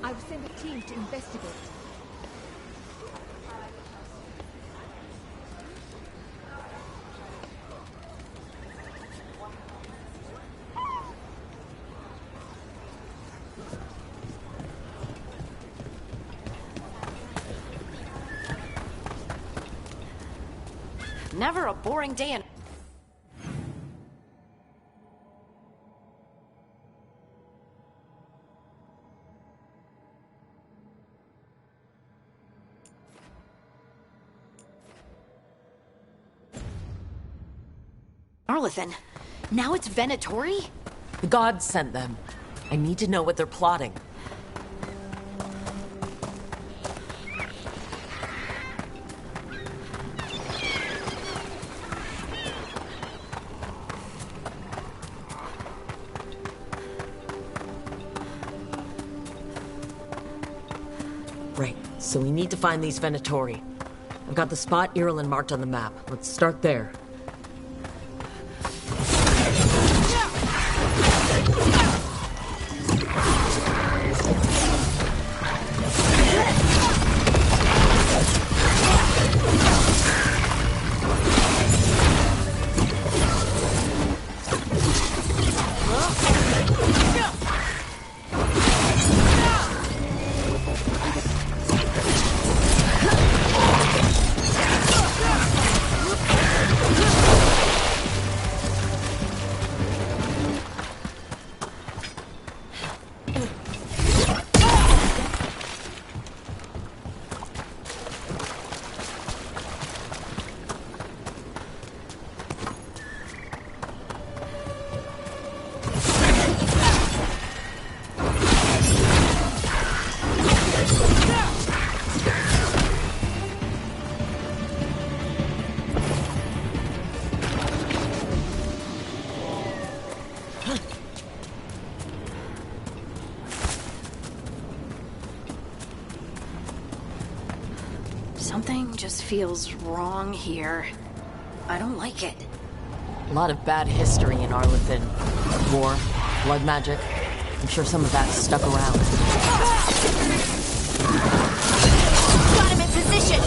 I've sent a team to investigate. Never a boring day in... Arlathan, now it's Venatori? The gods sent them. I need to know what they're plotting. Right, so we need to find these Venatori. I've got the spot Irulan marked on the map. Let's start there. Something just feels wrong here. I don't like it. A lot of bad history in Arlathan. War, blood magic. I'm sure some of that stuck around. Got him in position!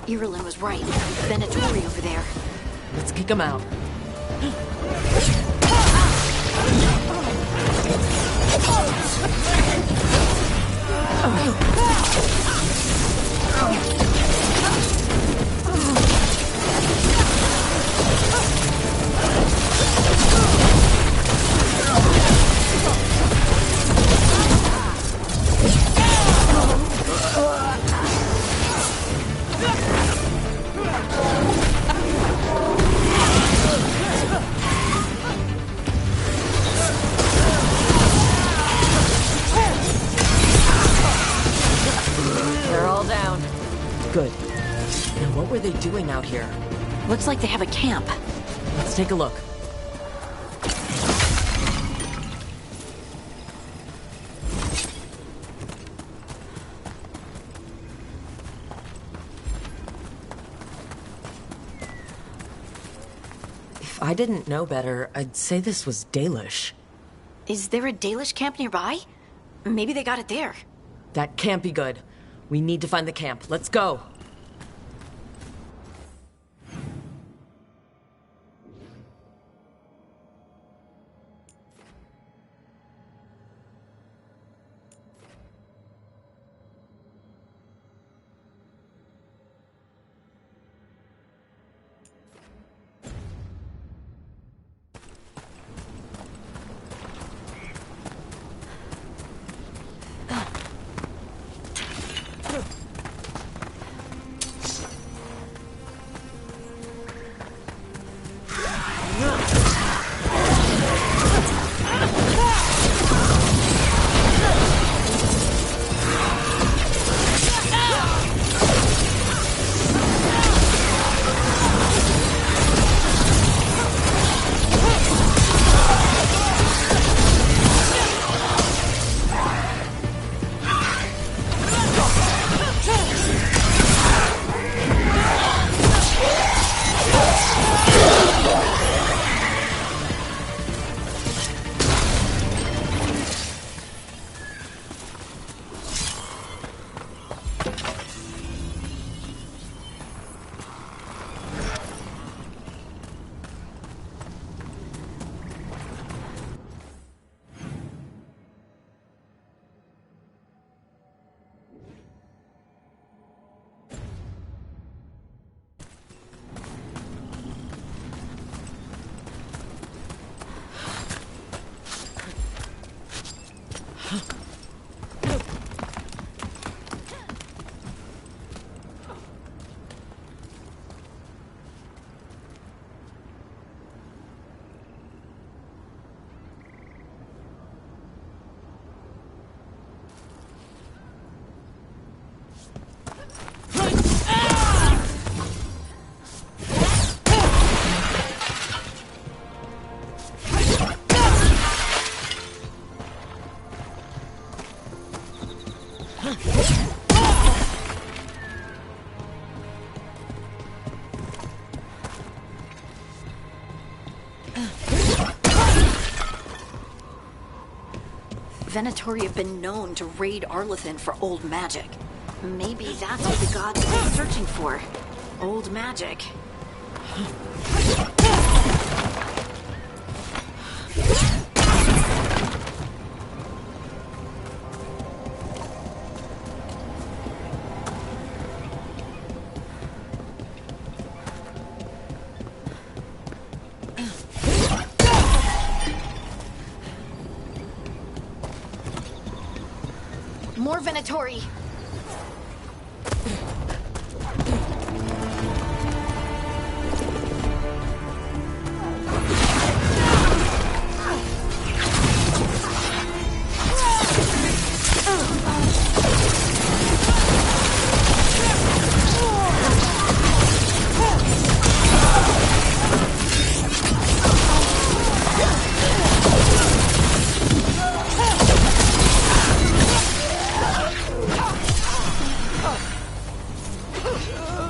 Irulan was right. Venatori over there. Let's kick him out. They're all down. Good. Now what were they doing out here? Looks like they have a camp. Let's take a look. If I didn't know better, I'd say this was Dalish. Is there a Dalish camp nearby? Maybe they got it there. That can't be good. We need to find the camp. Let's go. Venatori have been known to raid Arlethan for old magic. Maybe that's what the gods have been searching for. Old magic. More Venatori!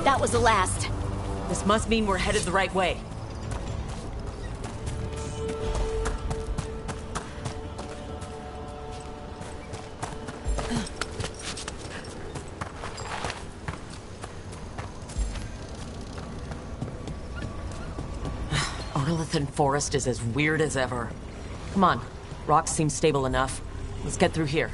That was the last. This must mean we're headed the right way. Arlithan Forest is as weird as ever. Come on. Rocks seem stable enough. Let's get through here.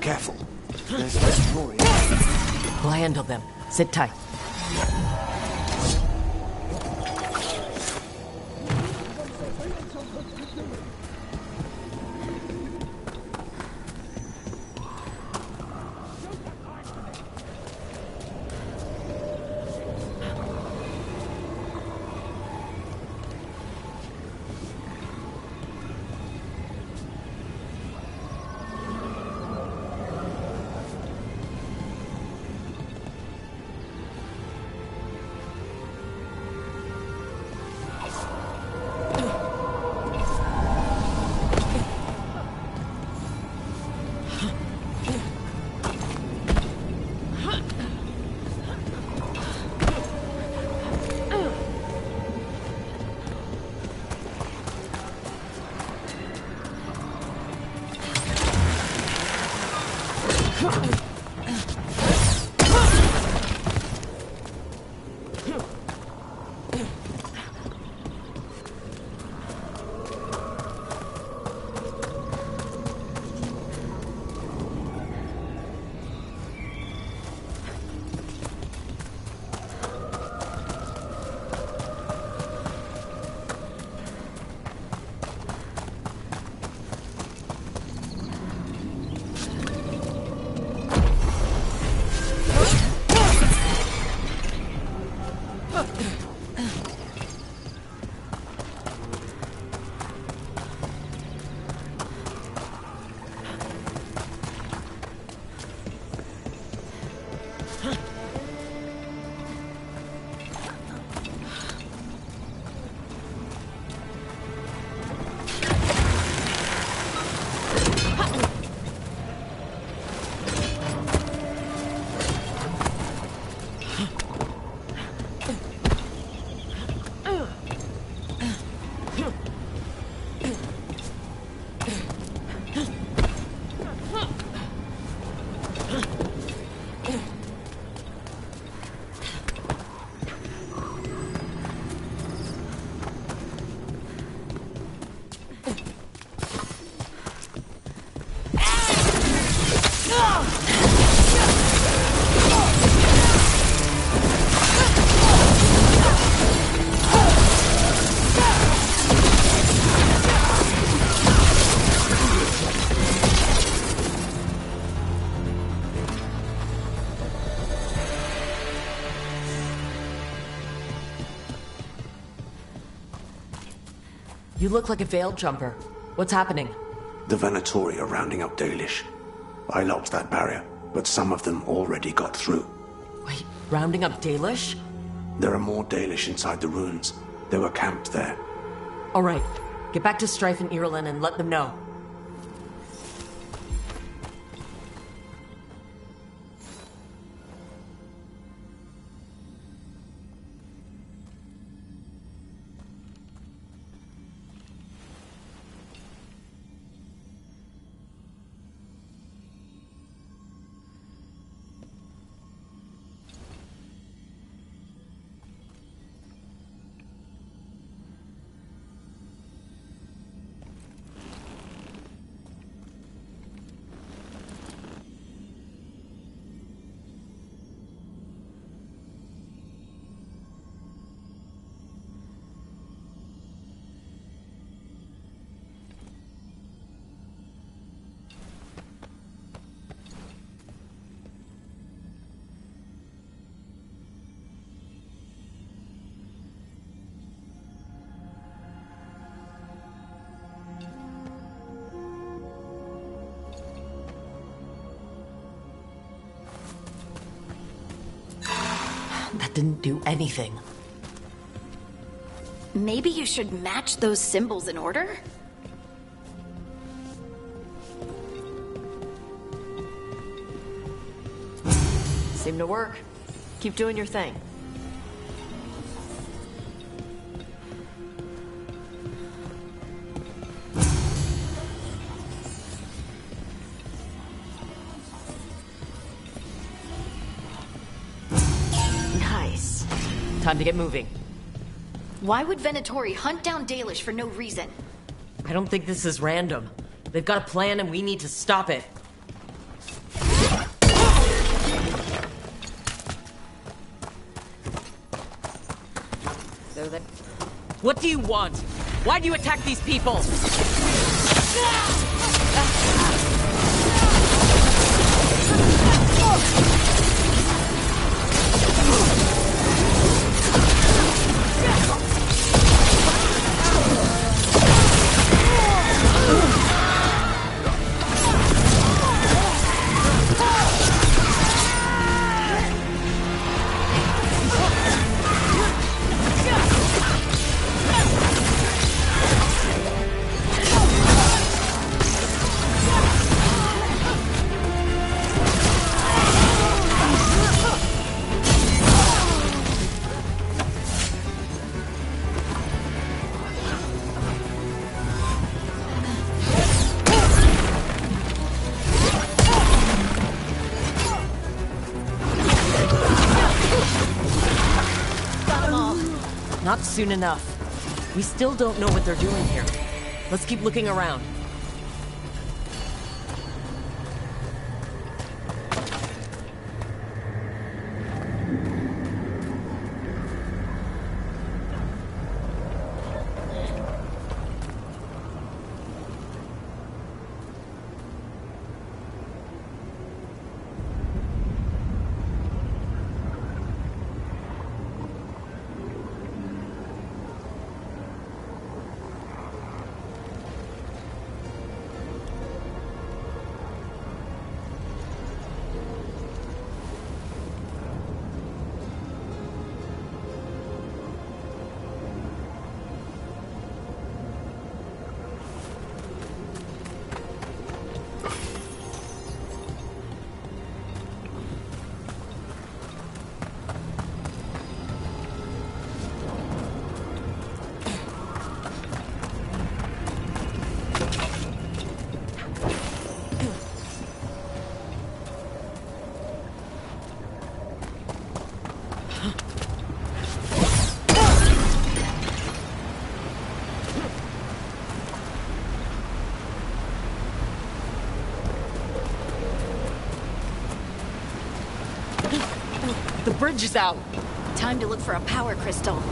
Careful. There's less glory. We'll handle them. Sit tight. You look like a veiled jumper. What's happening? The Venatori are rounding up Dalish. I locked that barrier, but some of them already got through. Wait, rounding up Dalish? There are more Dalish inside the ruins. They were camped there. All right, get back to Strife and Irulan and let them know. That didn't do anything. Maybe you should match those symbols in order? Seemed to work. Keep doing your thing. Nice. Time to get moving. Why would Venatori hunt down Dalish for no reason? I don't think this is random. They've got a plan and we need to stop it. What do you want? Why do you attack these people? Not soon enough. We still don't know what they're doing here. Let's keep looking around. The bridge is out. Time to look for a power crystal.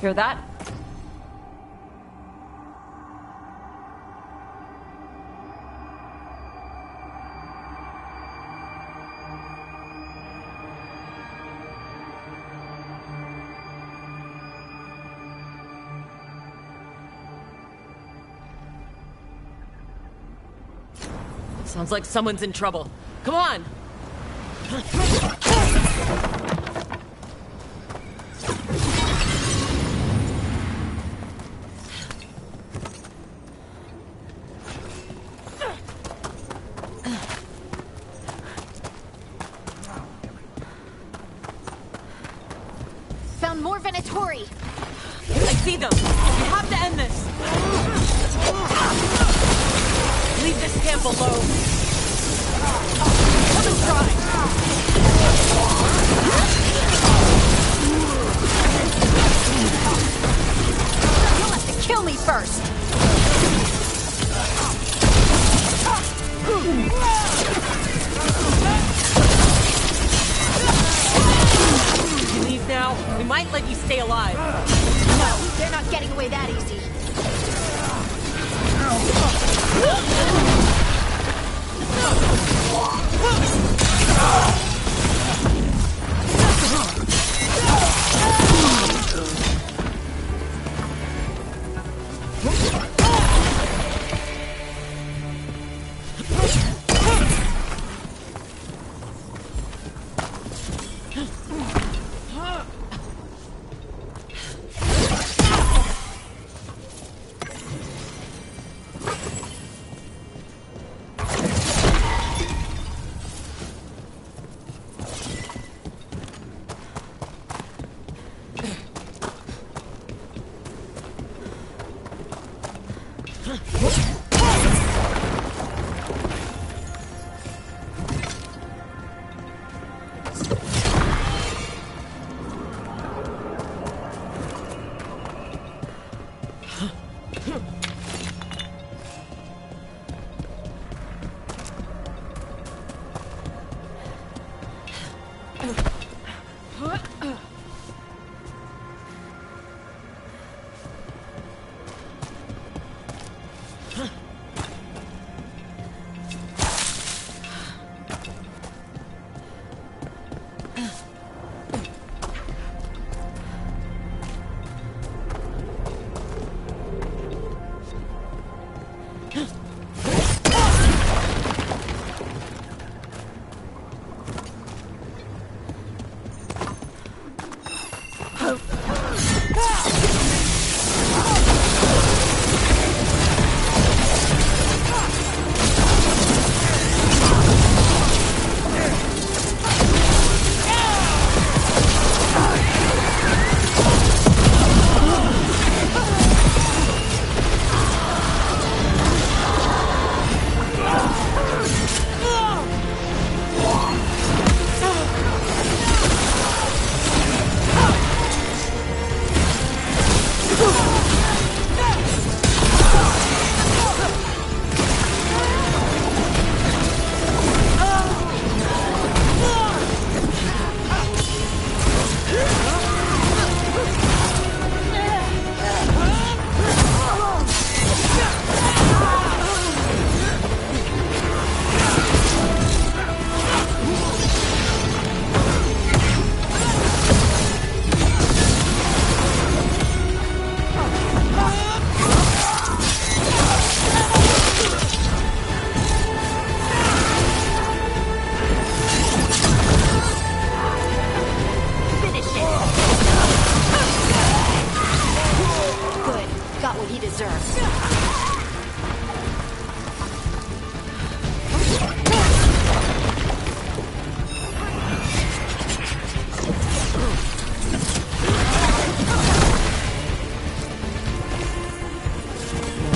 Hear that? Sounds like someone's in trouble. Come on! Found more Venatori! I see them! We have to end this! Leave this camp alone! Come and try! You'll have to kill me first! If you leave now, we might let you stay alive. No, they're not getting away that easy.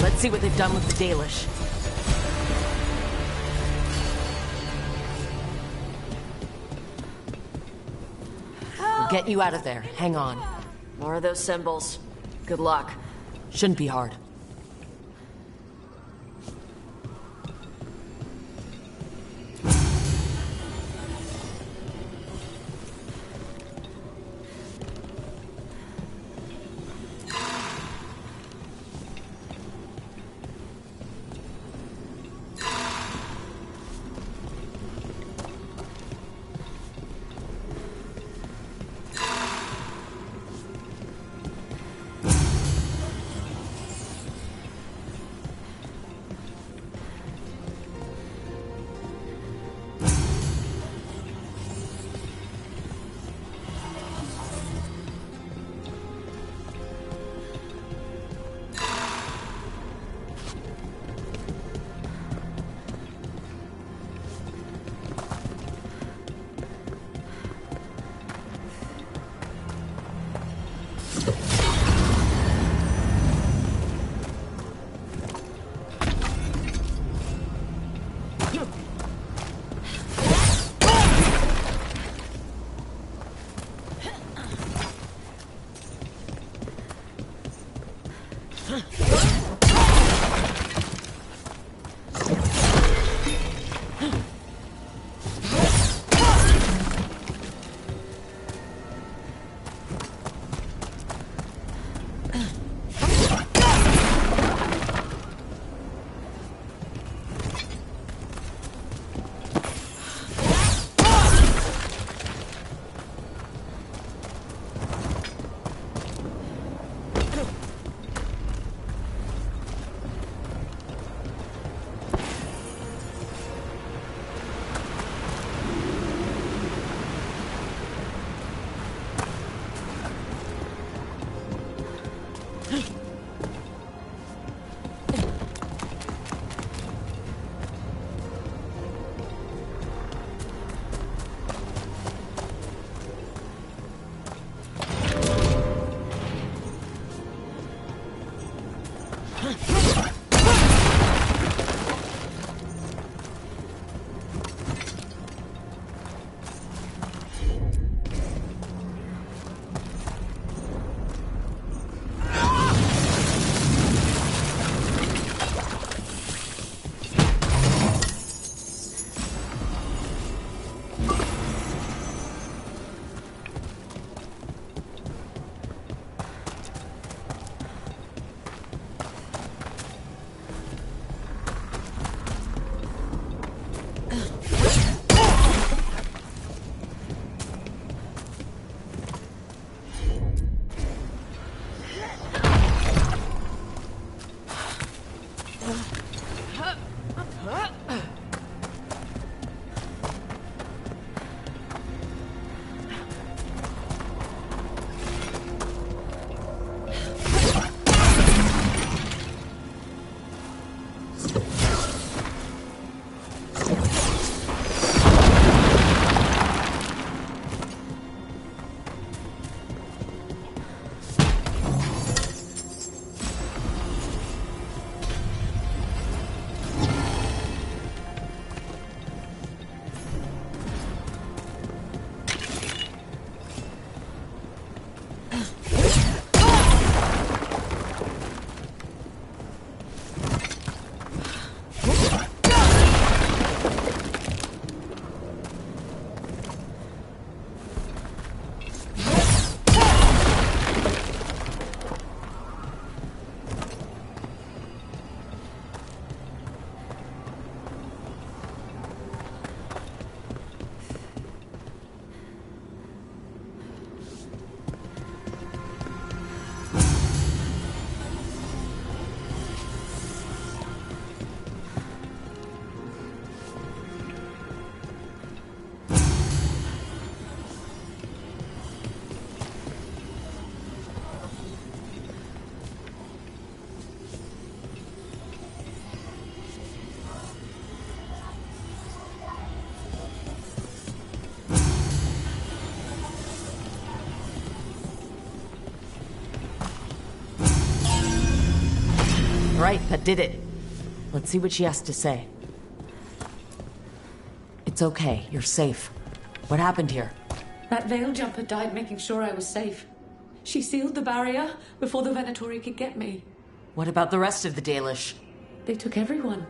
Let's see what they've done with the Dalish. We'll get you out of there. Hang on. More of those symbols. Good luck. Shouldn't be hard. did it. Let's see what she has to say. It's okay. You're safe. What happened here? That veil jumper died making sure I was safe. She sealed the barrier before the Venatori could get me. What about the rest of the Dalish? They took everyone.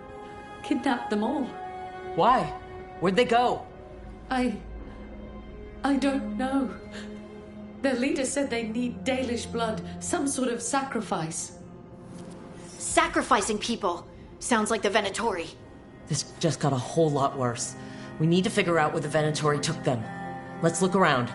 Kidnapped them all. Why? Where'd they go? I don't know. Their leader said they need Dalish blood, some sort of sacrifice. Sacrificing people! Sounds like the Venatori. This just got a whole lot worse. We need to figure out where the Venatori took them. Let's look around.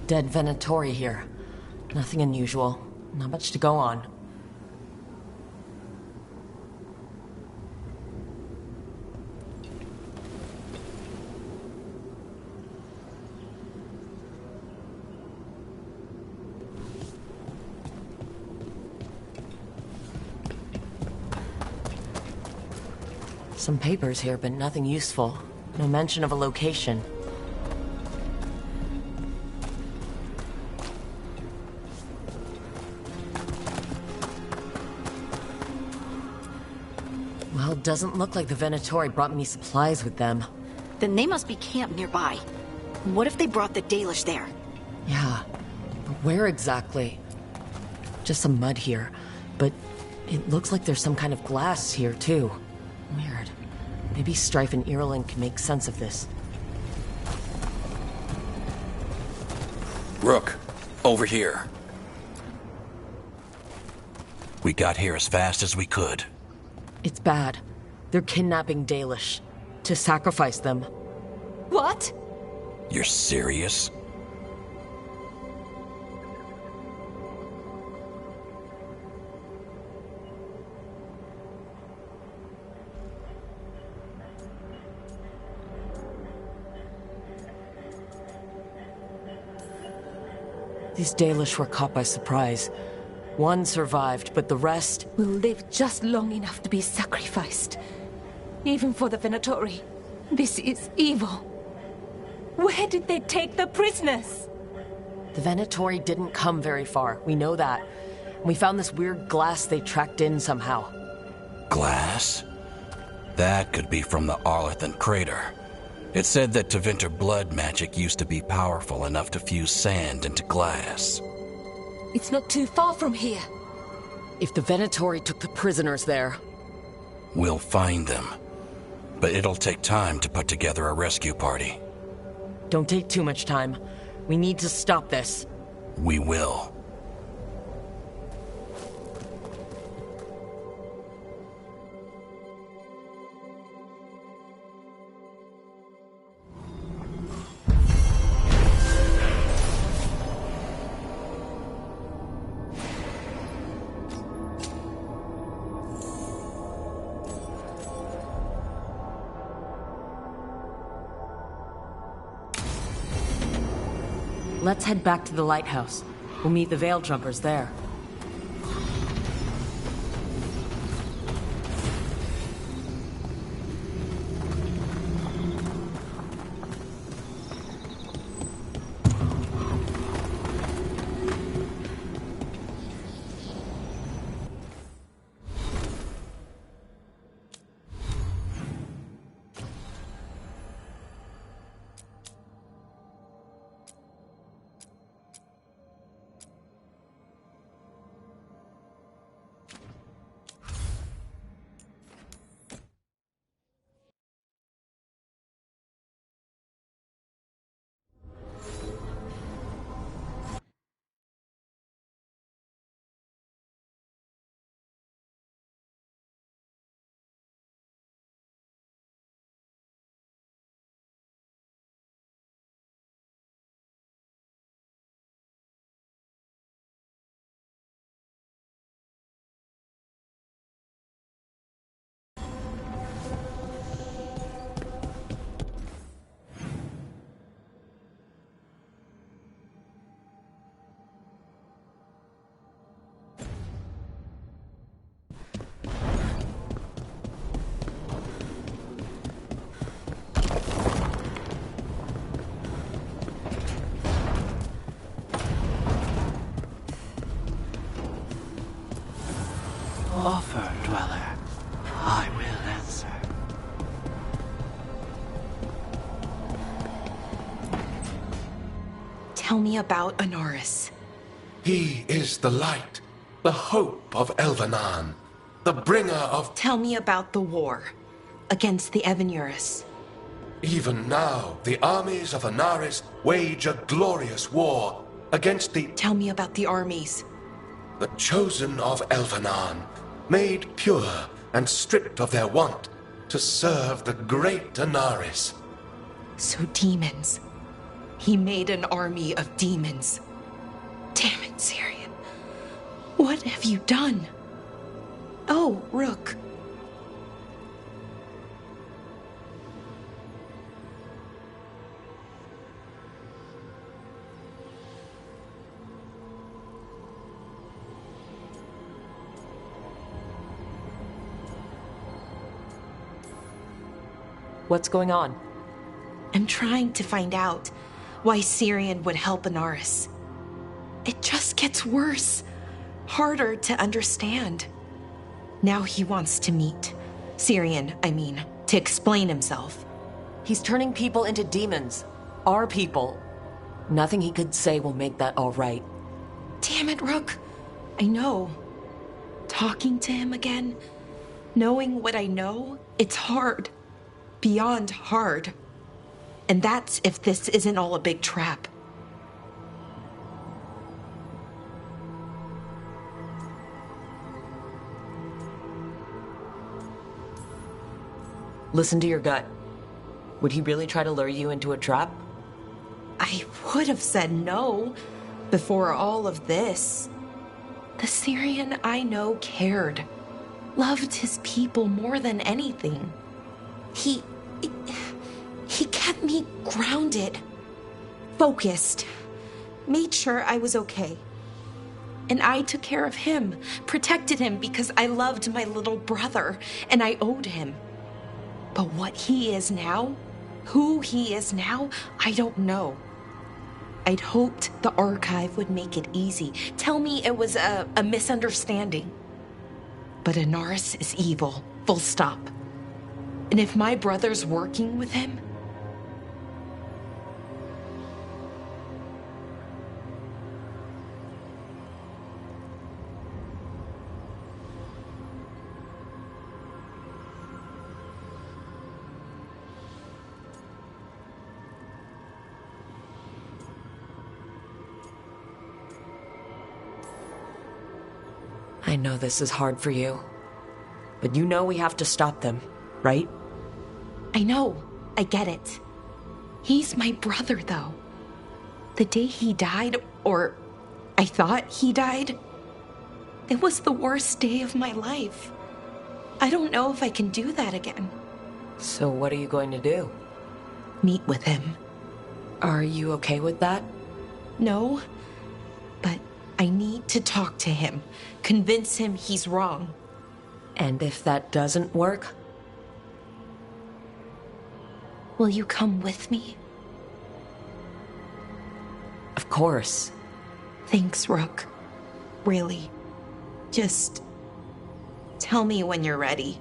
Dead Venatori here. Nothing unusual. Not much to go on. Some papers here, but nothing useful. No mention of a location. Well, doesn't look like the Venatori brought many supplies with them. Then they must be camped nearby. What if they brought the Dalish there? Yeah, but where exactly? Just some mud here, but it looks like there's some kind of glass here, too. Weird. Maybe Strife and Irulan can make sense of this. Rook, over here. We got here as fast as we could. It's bad. They're kidnapping Dalish. To sacrifice them. What? You're serious? These Dalish were caught by surprise. One survived, but the rest... Will live just long enough to be sacrificed. Even for the Venatori. This is evil. Where did they take the prisoners? The Venatori didn't come very far. We know that. We found this weird glass they tracked in somehow. Glass? That could be from the Arlethan crater. It said that Tevinter blood magic used to be powerful enough to fuse sand into glass. It's not too far from here. If the Venatori took the prisoners there... We'll find them. But it'll take time to put together a rescue party. Don't take too much time. We need to stop this. We will. Let's head back to the lighthouse. We'll meet the Veil Jumpers there. offer, Dweller, I will answer. Tell me about Anaris. He is the light, the hope of Elvenan, the bringer of... Tell me about the war against the Evenuris. Even now, the armies of Anaris wage a glorious war against the... Tell me about the armies. The chosen of Elvenan, made pure and stripped of their want to serve the great Anaris. So demons. He made an army of demons. Damn it, Syrian. What have you done? Oh, Rook. What's going on? I'm trying to find out why Syrian would help Anaris. It just gets worse. Harder to understand. Now he wants to meet. Syrian, I mean, to explain himself. He's turning people into demons. Our people. Nothing he could say will make that all right. Damn it, Rook. I know. Talking to him again, knowing what I know, it's hard. Beyond hard. And that's if this isn't all a big trap. Listen to your gut. Would he really try to lure you into a trap? I would have said no before all of this. The Syrian I know cared. Loved his people more than anything. He kept me grounded, focused, made sure I was okay. And I took care of him, protected him because I loved my little brother and I owed him. But what he is now, who he is now, I don't know. I'd hoped the archive would make it easy, tell me it was a misunderstanding. But Anaris is evil, full stop. And if my brother's working with him, I know this is hard for you, but you know we have to stop them, right? I know, I get it. He's my brother, though. The day he died, or I thought he died, it was the worst day of my life. I don't know if I can do that again. So what are you going to do? Meet with him. Are you okay with that? No, but I need to talk to him, convince him he's wrong. And if that doesn't work? Will you come with me? Of course. Thanks, Rook. Really. Just tell me when you're ready.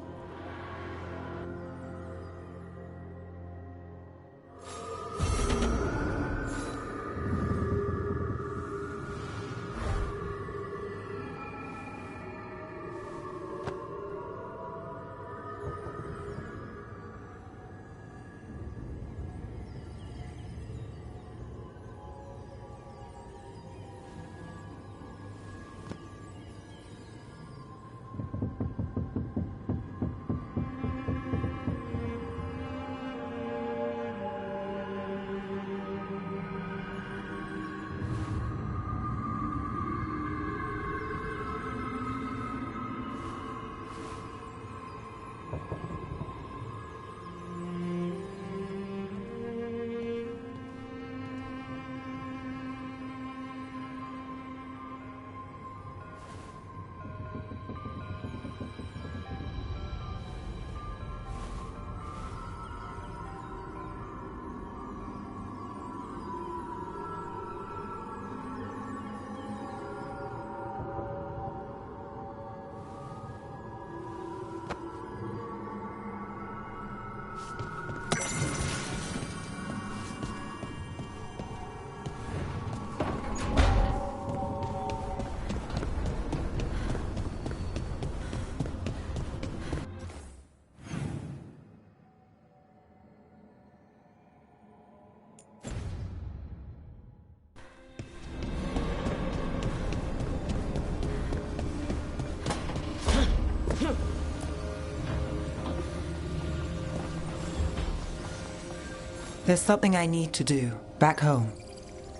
There's something I need to do, back home.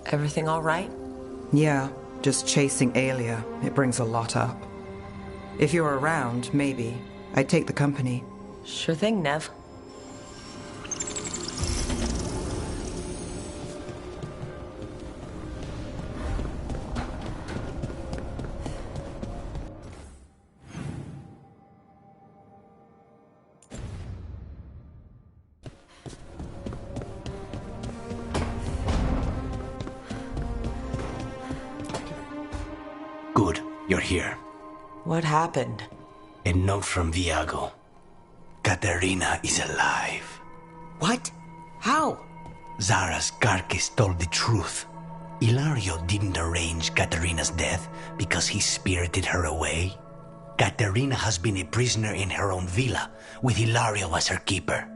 Everything all right? Yeah, just chasing Aelia. It brings a lot up. If you're around, maybe. I'd take the company. Sure thing, Nev. Good, you're here. What happened? A note from Viago. Katerina is alive. What? How? Zara's carcass told the truth. Ilario didn't arrange Katerina's death because he spirited her away. Katerina has been a prisoner in her own villa, with Ilario as her keeper.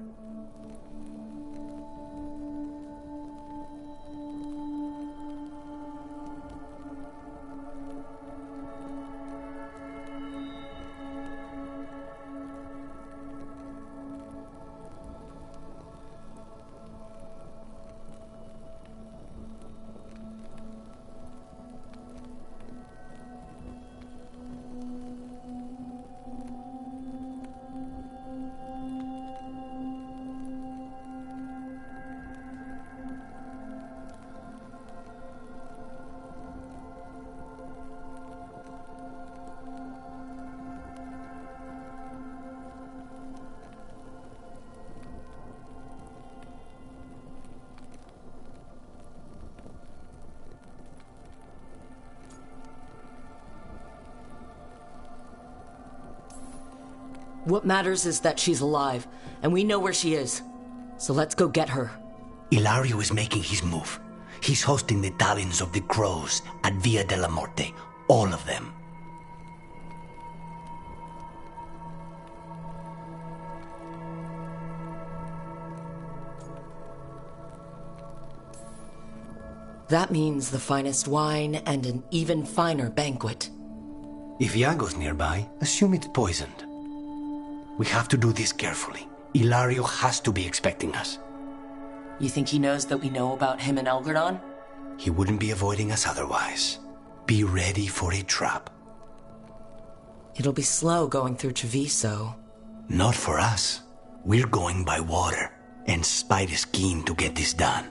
What matters is that she's alive, and we know where she is. So let's go get her. Ilario is making his move. He's hosting the talons of the crows at Via della Morte. All of them. That means the finest wine and an even finer banquet. If Iago's nearby, assume it's poisoned. We have to do this carefully. Ilario has to be expecting us. You think he knows that we know about him and Elgardon? He wouldn't be avoiding us otherwise. Be ready for a trap. It'll be slow going through Treviso. Not for us. We're going by water, and Spite is keen to get this done.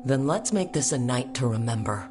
Then let's make this a night to remember.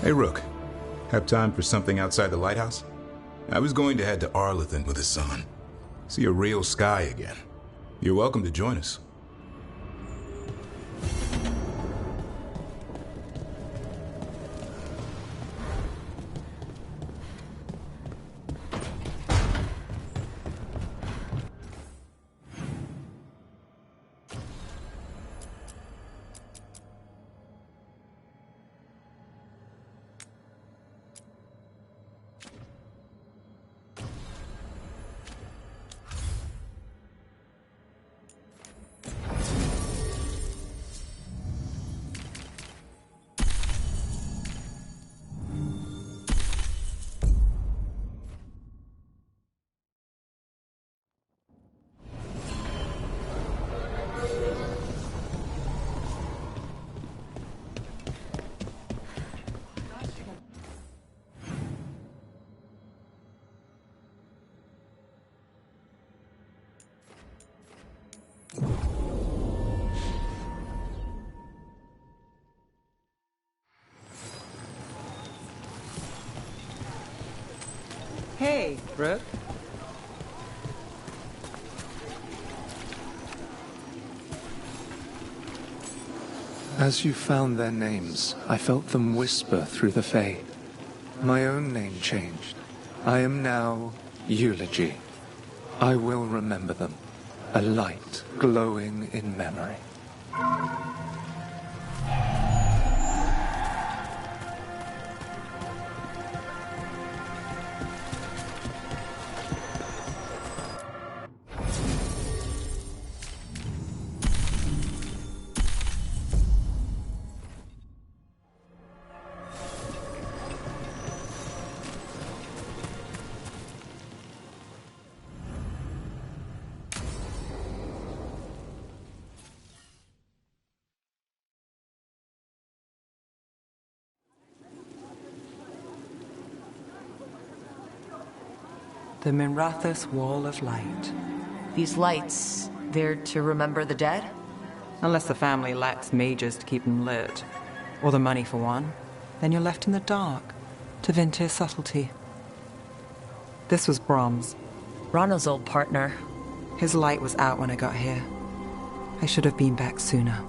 Hey, Rook. Have time for something outside the lighthouse? I was going to head to Arlington with his son. See a real sky again. You're welcome to join us. Hey, Rook. As you found their names, I felt them whisper through the Fae. My own name changed. I am now Eulogy. I will remember them. A light glowing in memory. The Minrathous Wall of Light. These lights, they're to remember the dead? Unless the family lacks mages to keep them lit. Or the money for one. Then you're left in the dark. To Vinter's subtlety. This was Brahms. Rana's old partner. His light was out when I got here. I should have been back sooner.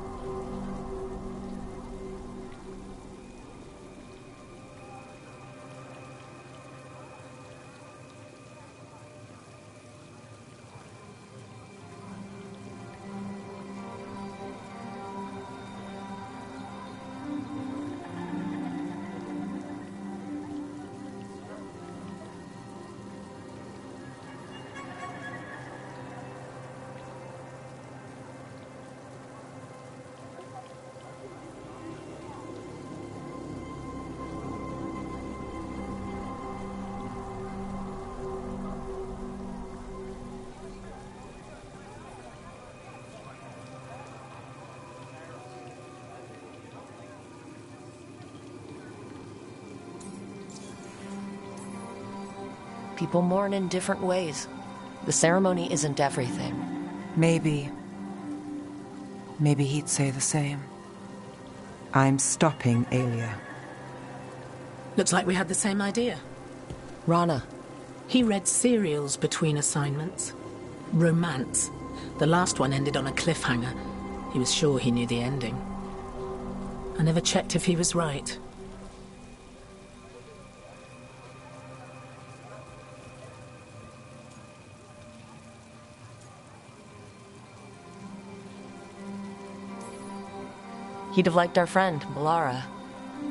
People mourn in different ways. The ceremony isn't everything. Maybe he'd say the same. I'm stopping Aelia. Looks like we had the same idea. Rana. He read serials between assignments. Romance. The last one ended on a cliffhanger. He was sure he knew the ending. I never checked if he was right. He'd have liked our friend, Malara.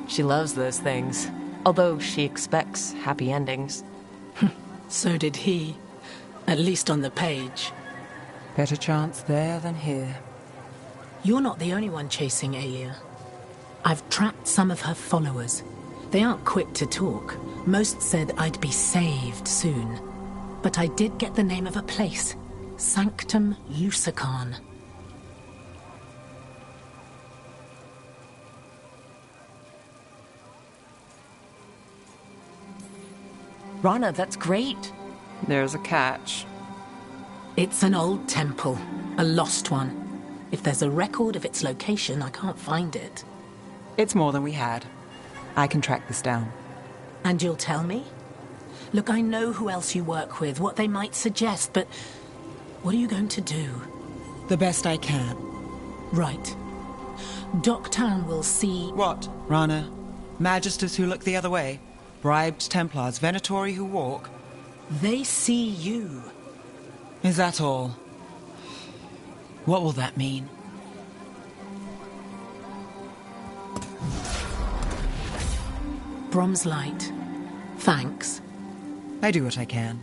She loves those things, although she expects happy endings. So did he. At least on the page. Better chance there than here. You're not the only one chasing Aelia. I've tracked some of her followers. They aren't quick to talk. Most said I'd be saved soon. But I did get the name of a place. Sanctum Lucican. Rana, that's great. There's a catch. It's an old temple. A lost one. If there's a record of its location, I can't find it. It's more than we had. I can track this down. And you'll tell me? Look, I know who else you work with, what they might suggest, but what are you going to do? The best I can. Right. Docktown will see... What, Rana? Magisters who look the other way? Bribed Templars, Venatori who walk? They see you. Is that all? What will that mean? Brom's light. Thanks. I do what I can.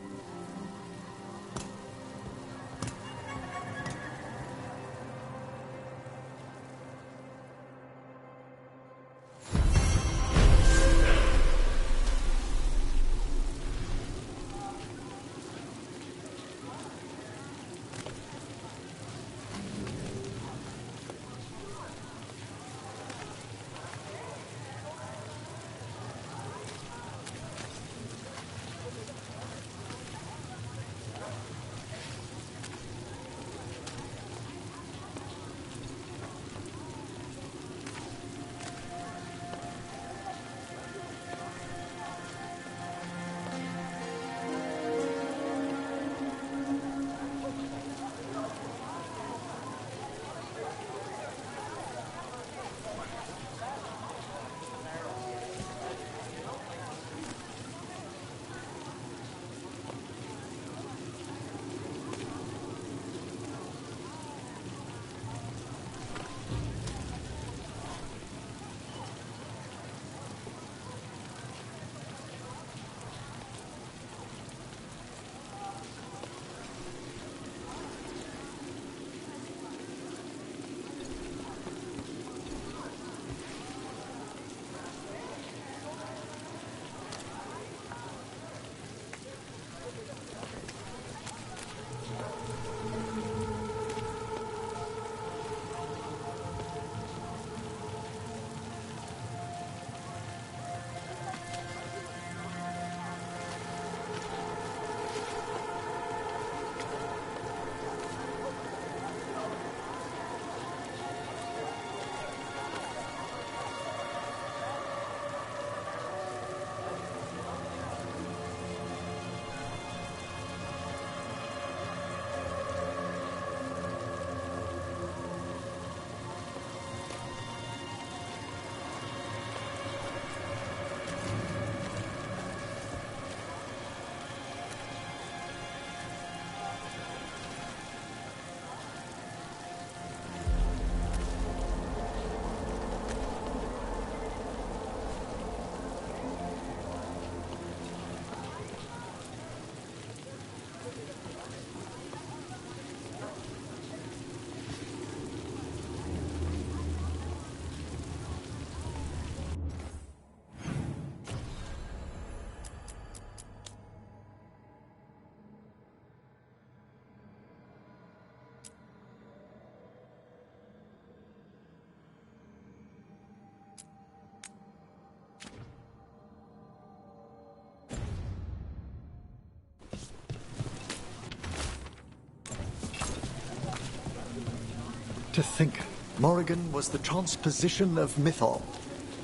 To think, Morrigan was the transposition of Mythol.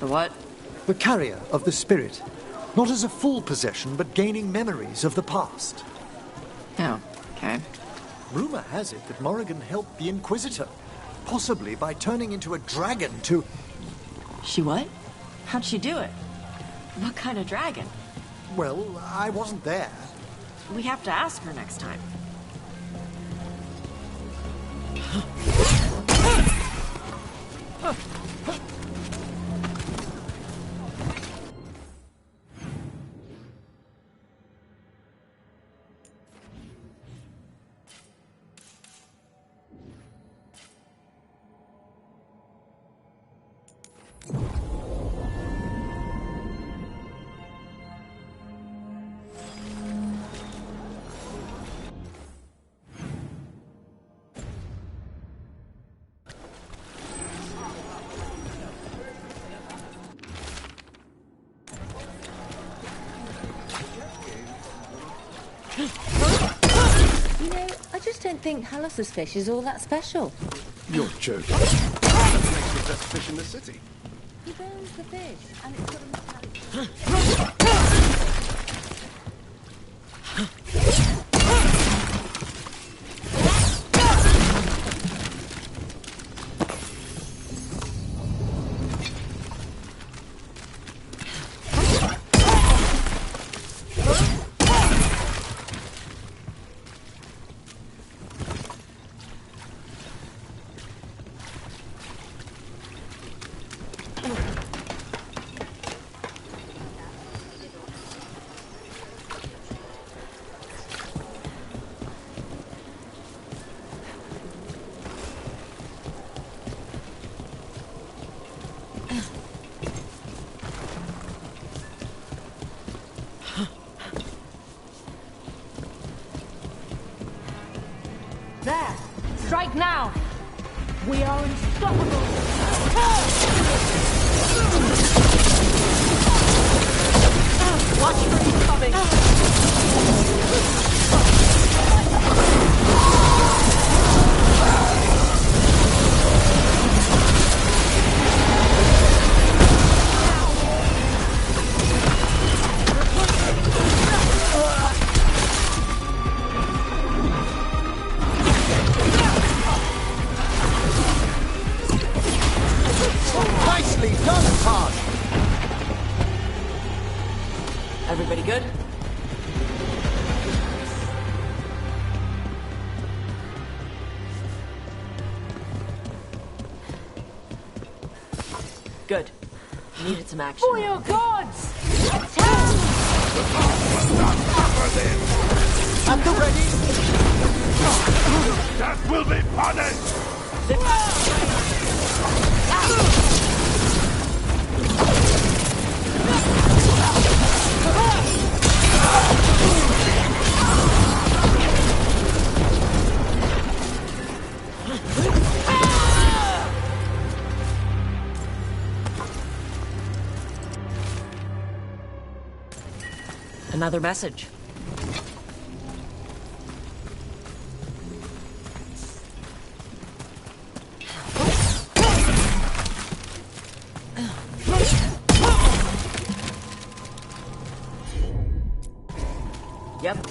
The what? The carrier of the spirit. Not as a full possession, but gaining memories of the past. Oh, okay. Rumor has it that Morrigan helped the Inquisitor, possibly by turning into a dragon to... She what? How'd she do it? What kind of dragon? Well, I wasn't there. We have to ask her next time. You know, I just don't think Halos' fish is all that special. You're joking. That makes the best fish in the city. He burns the fish, and it's got a metallic... There! Strike now! We are unstoppable! Watch for you coming! Nicely done, Todd! Everybody good? Good. Needed some action. For your gods! At the ready! Death will be punished! Another message. Yep.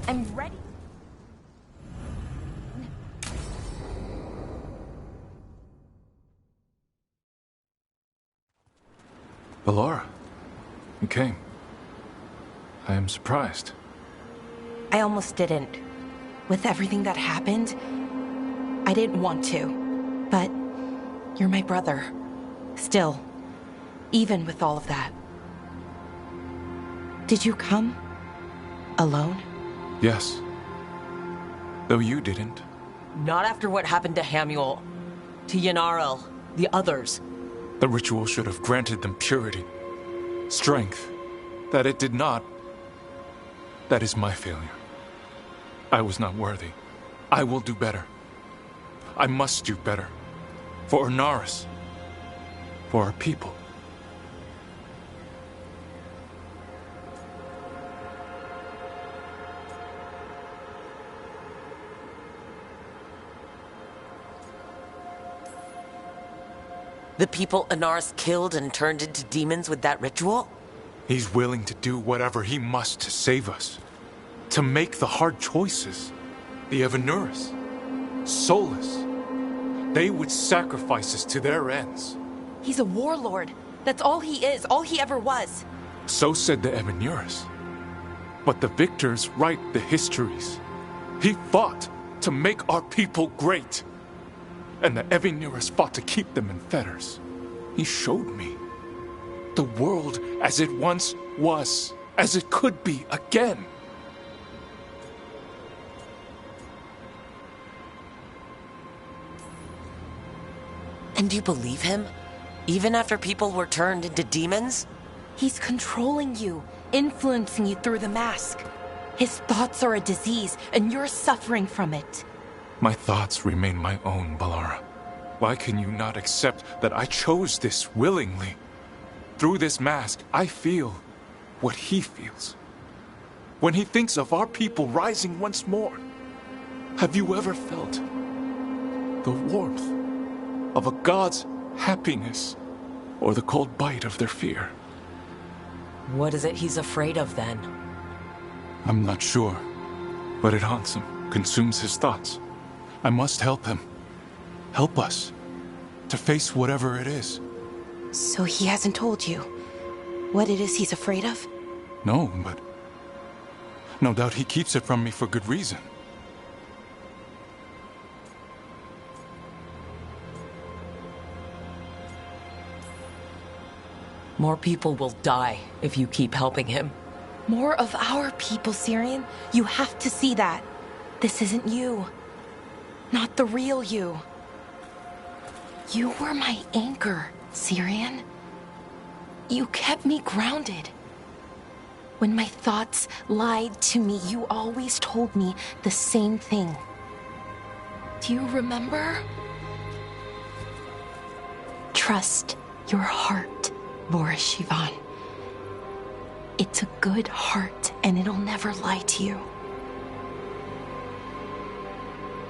I'm ready. Ballora, you came. I am surprised. I almost didn't. With everything that happened, I didn't want to. But you're my brother. Still, even with all of that. Did you come? Alone? Yes. Though you didn't. Not after what happened to Hamuel, to Yanarel, the others. The ritual should have granted them purity, strength. That it did not. That is my failure. I was not worthy. I will do better. I must do better. For Ernaris. For our people. The people Ernaris killed and turned into demons with that ritual? He's willing to do whatever he must to save us. To make the hard choices. The Evanuris. Solus. They would sacrifice us to their ends. He's a warlord. That's all he is, all he ever was. So said the Evanuris. But the victors write the histories. He fought to make our people great. And the Evanuris fought to keep them in fetters. He showed me the world as it once was, as it could be again. And you believe him? Even after people were turned into demons? He's controlling you, influencing you through the mask. His thoughts are a disease, and you're suffering from it. My thoughts remain my own, Ballora. Why can you not accept that I chose this willingly? Through this mask, I feel what he feels. When he thinks of our people rising once more, have you ever felt the warmth of a god's happiness or the cold bite of their fear? What is it he's afraid of then? I'm not sure, but it haunts him, consumes his thoughts. I must help him. Help us to face whatever it is. So he hasn't told you what it is he's afraid of? No, but no doubt he keeps it from me for good reason. More people will die if you keep helping him. More of our people, Syrian. You have to see that. This isn't you. Not the real you. You were my anchor, Syrian. You kept me grounded. When my thoughts lied to me, you always told me the same thing. Do you remember? Trust your heart, Boris Shivan. It's a good heart, and it'll never lie to you.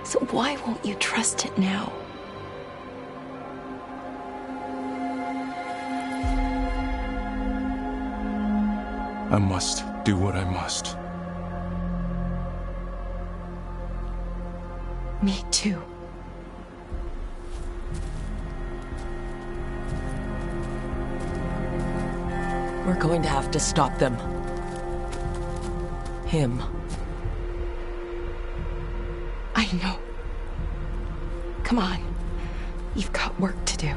So why won't you trust it now? I must do what I must. Me too. We're going to have to stop them. Him. I know. Come on. You've got work to do.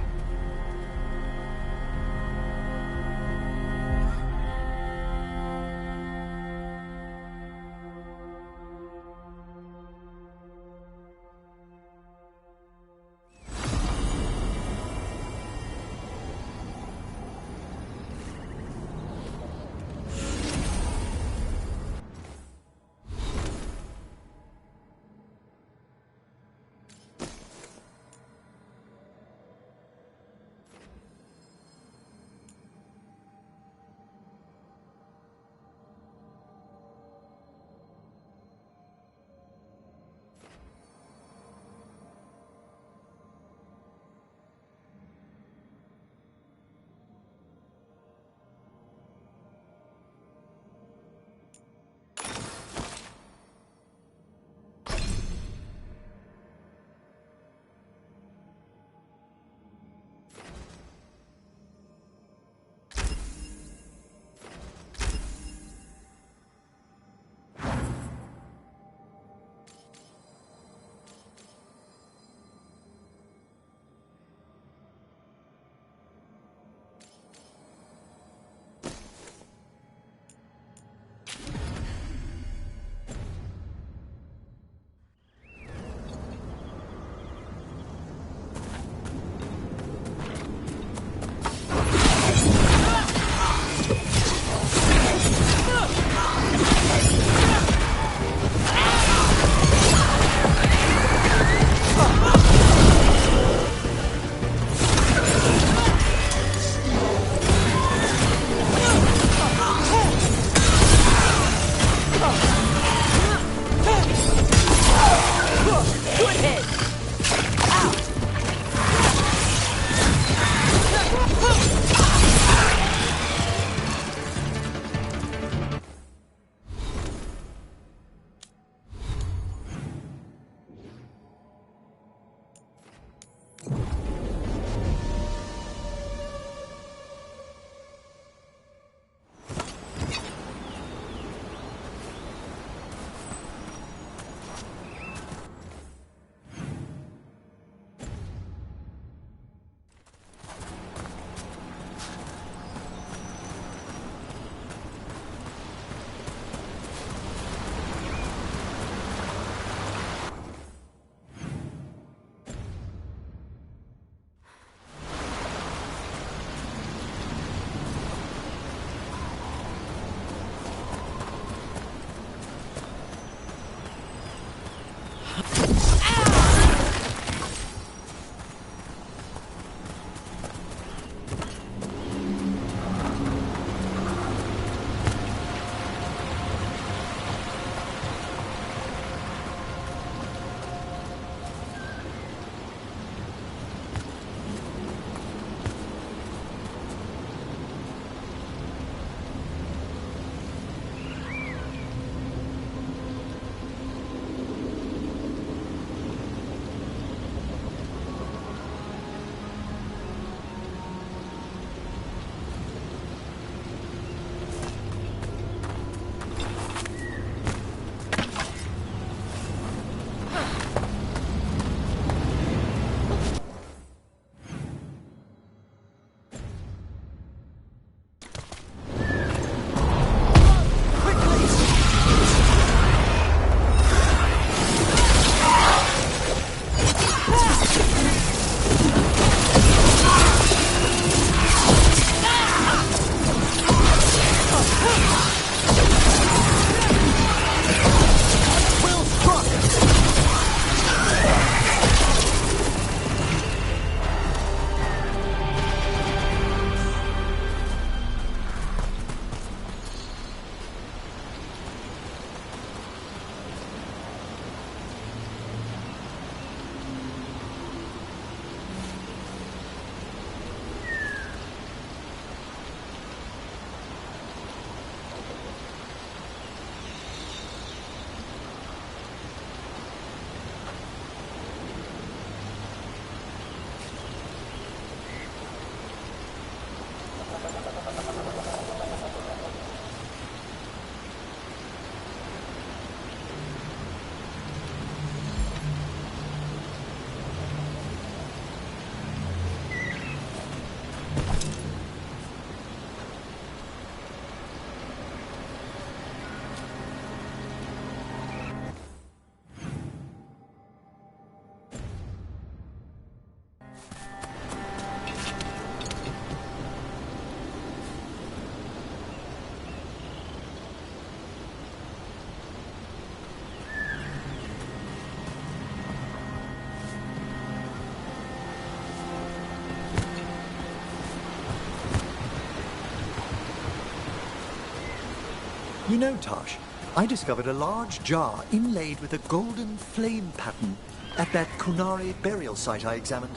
You know, Tosh, I discovered a large jar inlaid with a golden flame pattern at that Kunari burial site I examined.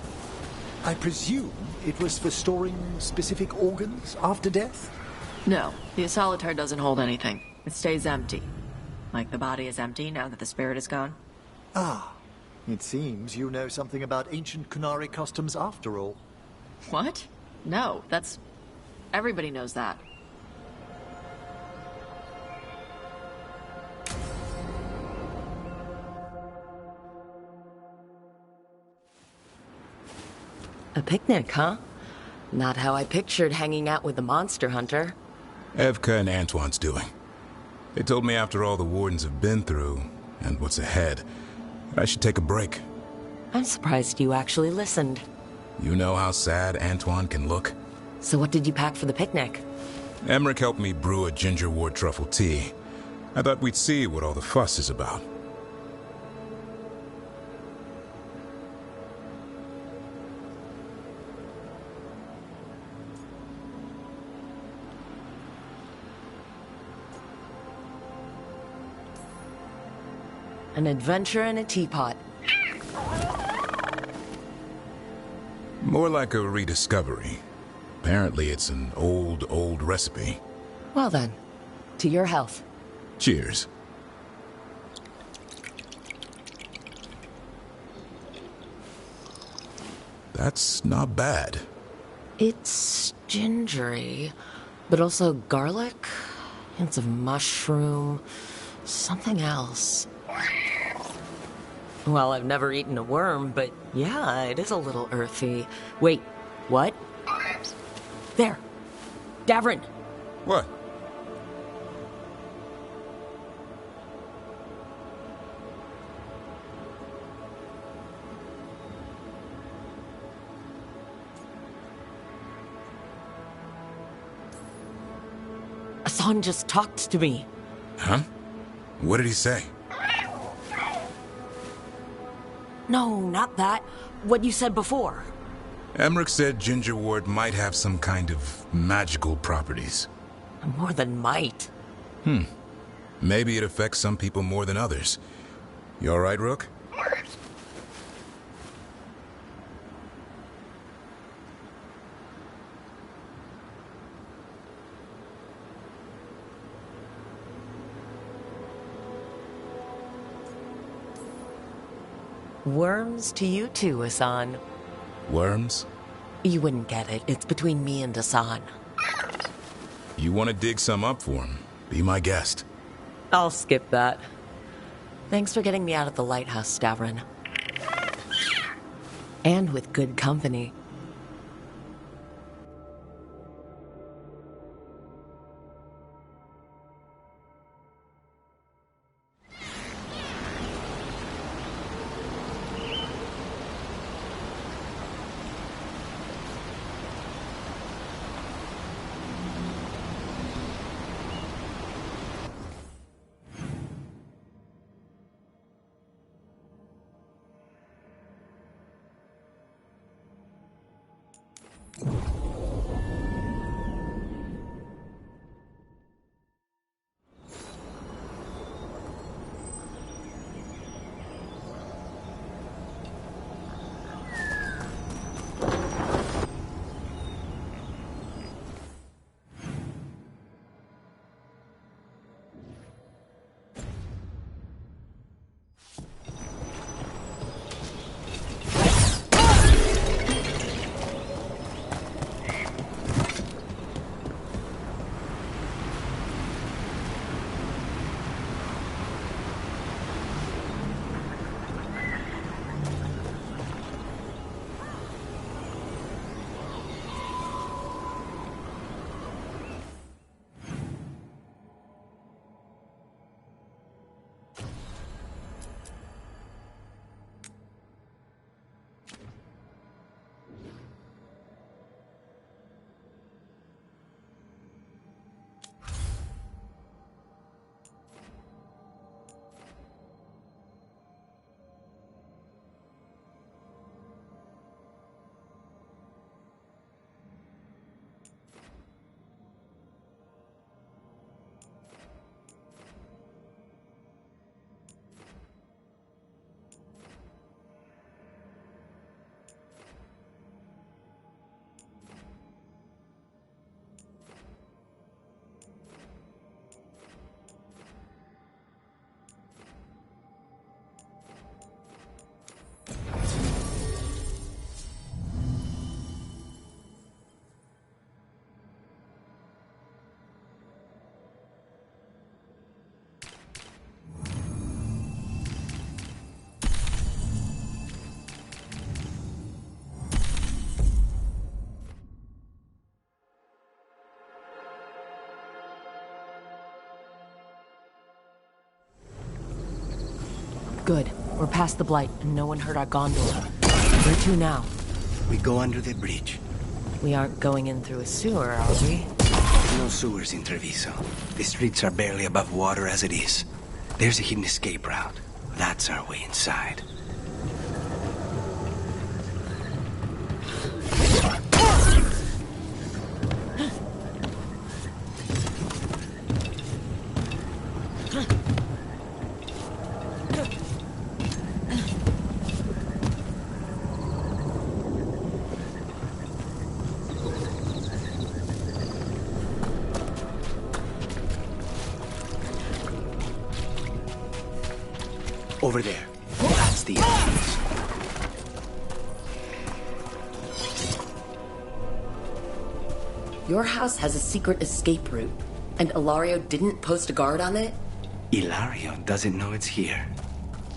I presume it was for storing specific organs after death? No, the solitaire doesn't hold anything. It stays empty. Like the body is empty now that the spirit is gone. Ah, it seems you know something about ancient Kunari customs after all. What? No, that's... Everybody knows that. A picnic, huh? Not how I pictured hanging out with the monster hunter. Evka and Antoine's doing. They told me after all the wardens have been through, and what's ahead, I should take a break. I'm surprised you actually listened. You know how sad Antoine can look? So what did you pack for the picnic? Emmerich helped me brew a ginger wort truffle tea. I thought we'd see what all the fuss is about. An adventure in a teapot. More like a rediscovery. Apparently it's an old recipe. Well then, to your health. Cheers. That's not bad. It's gingery, but also garlic, hints of mushroom, something else. Well, I've never eaten a worm, but yeah, it is a little earthy. Wait, what? There. Davrin. What? Hassan just talked to me. Huh? What did he say? No, not that. What you said before. Emmerich said ginger wort might have some kind of magical properties. More than might. Maybe it affects some people more than others. You all right, Rook? Worms to you too, Hassan. Worms? You wouldn't get it. It's between me and Hassan. You want to dig some up for him? Be my guest. I'll skip that. Thanks for getting me out of the lighthouse, Davrin. And with good company. Good. We're past the Blight, and no one heard our gondola. Where to now? We go under the bridge. We aren't going in through a sewer, are we? No sewers in Treviso. The streets are barely above water as it is. There's a hidden escape route. That's our way inside. Over there. That's the entrance. Your house has a secret escape route, and Ilario didn't post a guard on it? Ilario doesn't know it's here.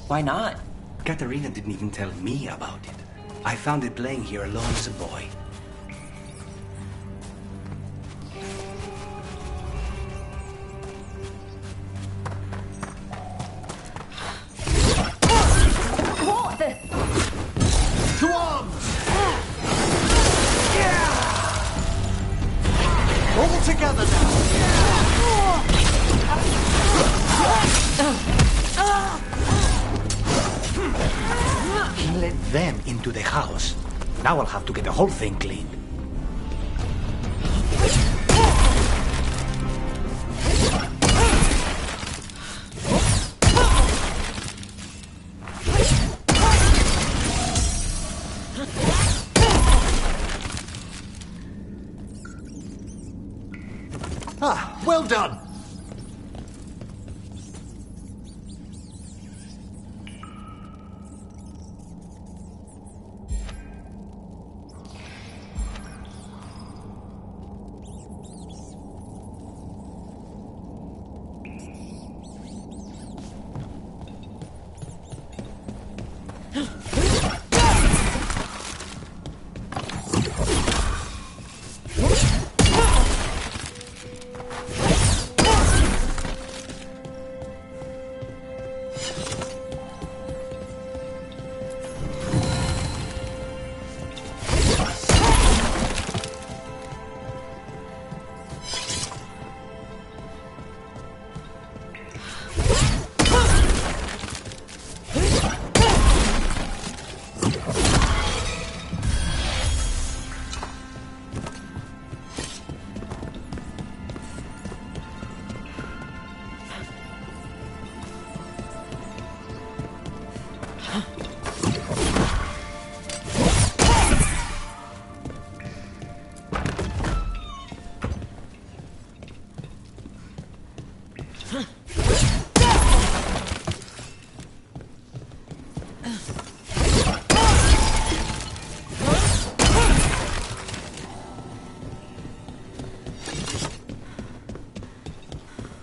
Why not? Katerina didn't even tell me about it. I found it playing here alone as a boy. What the? To arms! All together now! He let them into the house. Now I'll have to get the whole thing cleaned. Ah, well done!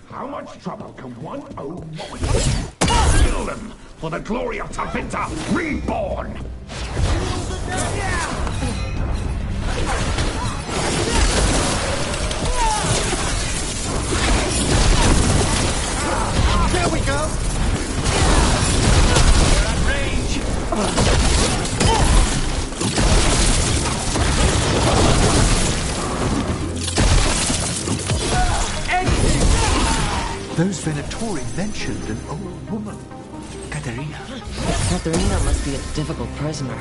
How much trouble can one old woman kill them for the glory of Tavinta reborn? There we go! We're at range! Those Venatori mentioned an old woman. Katerina. Katerina must be a difficult prisoner.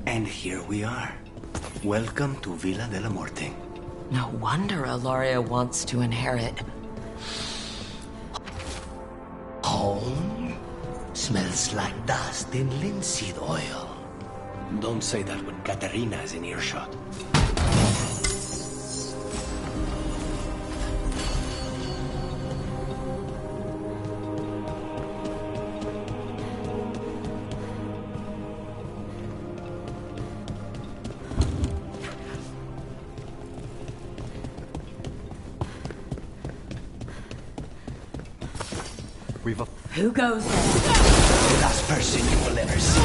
And here we are. Welcome to Villa de la Muerte. No wonder Ilaria wants to inherit. Home? Smells like dust and linseed oil. Don't say that when Katerina is in earshot. Who goes there? The last person you will ever see.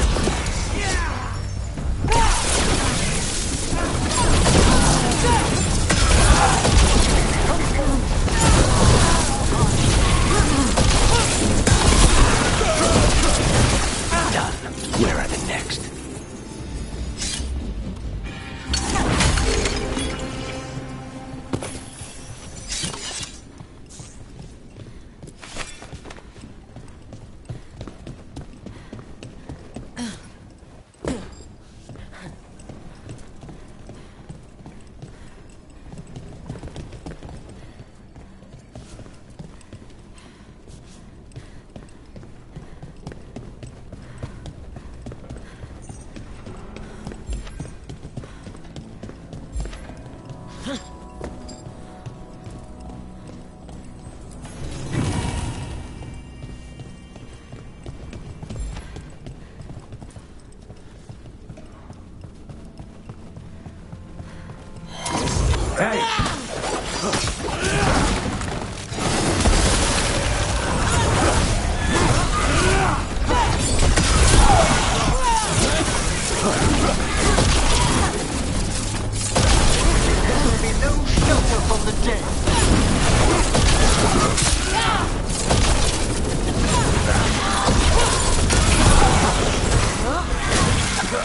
Done. Where are the next?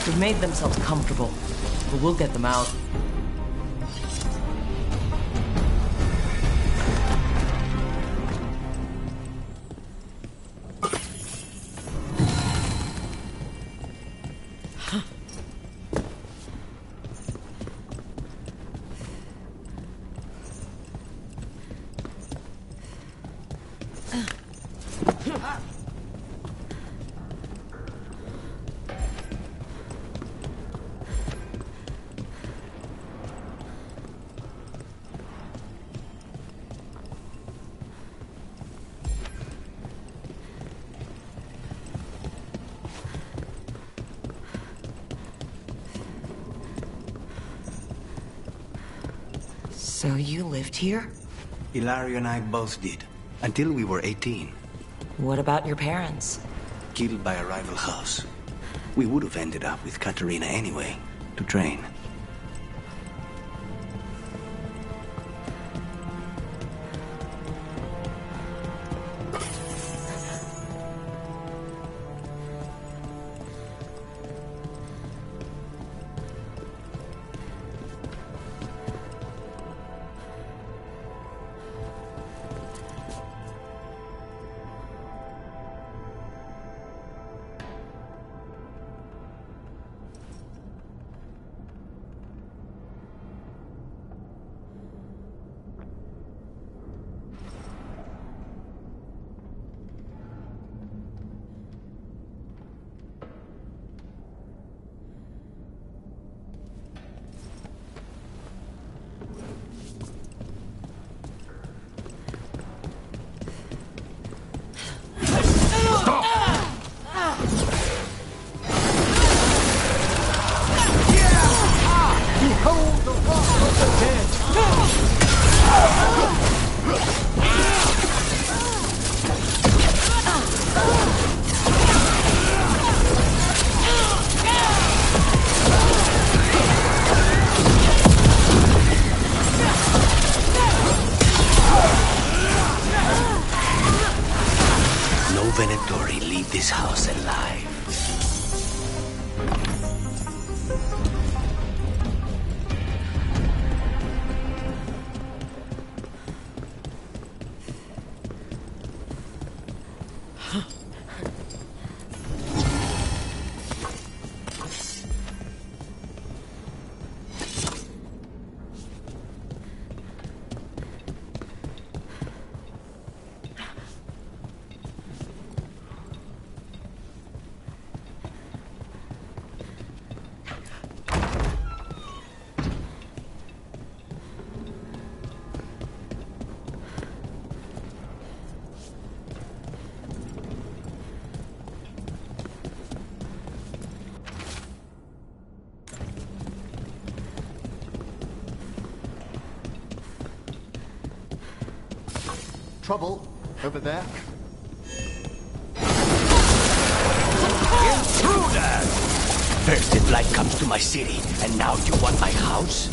They've made themselves comfortable, but we'll get them out. So you lived here? Ilario and I both did, until we were 18. What about your parents? Killed by a rival house. We would have ended up with Katerina anyway, to train. Venatori leave this house alive. Trouble over there. Intruder! First the blight comes to my city, and now you want my house?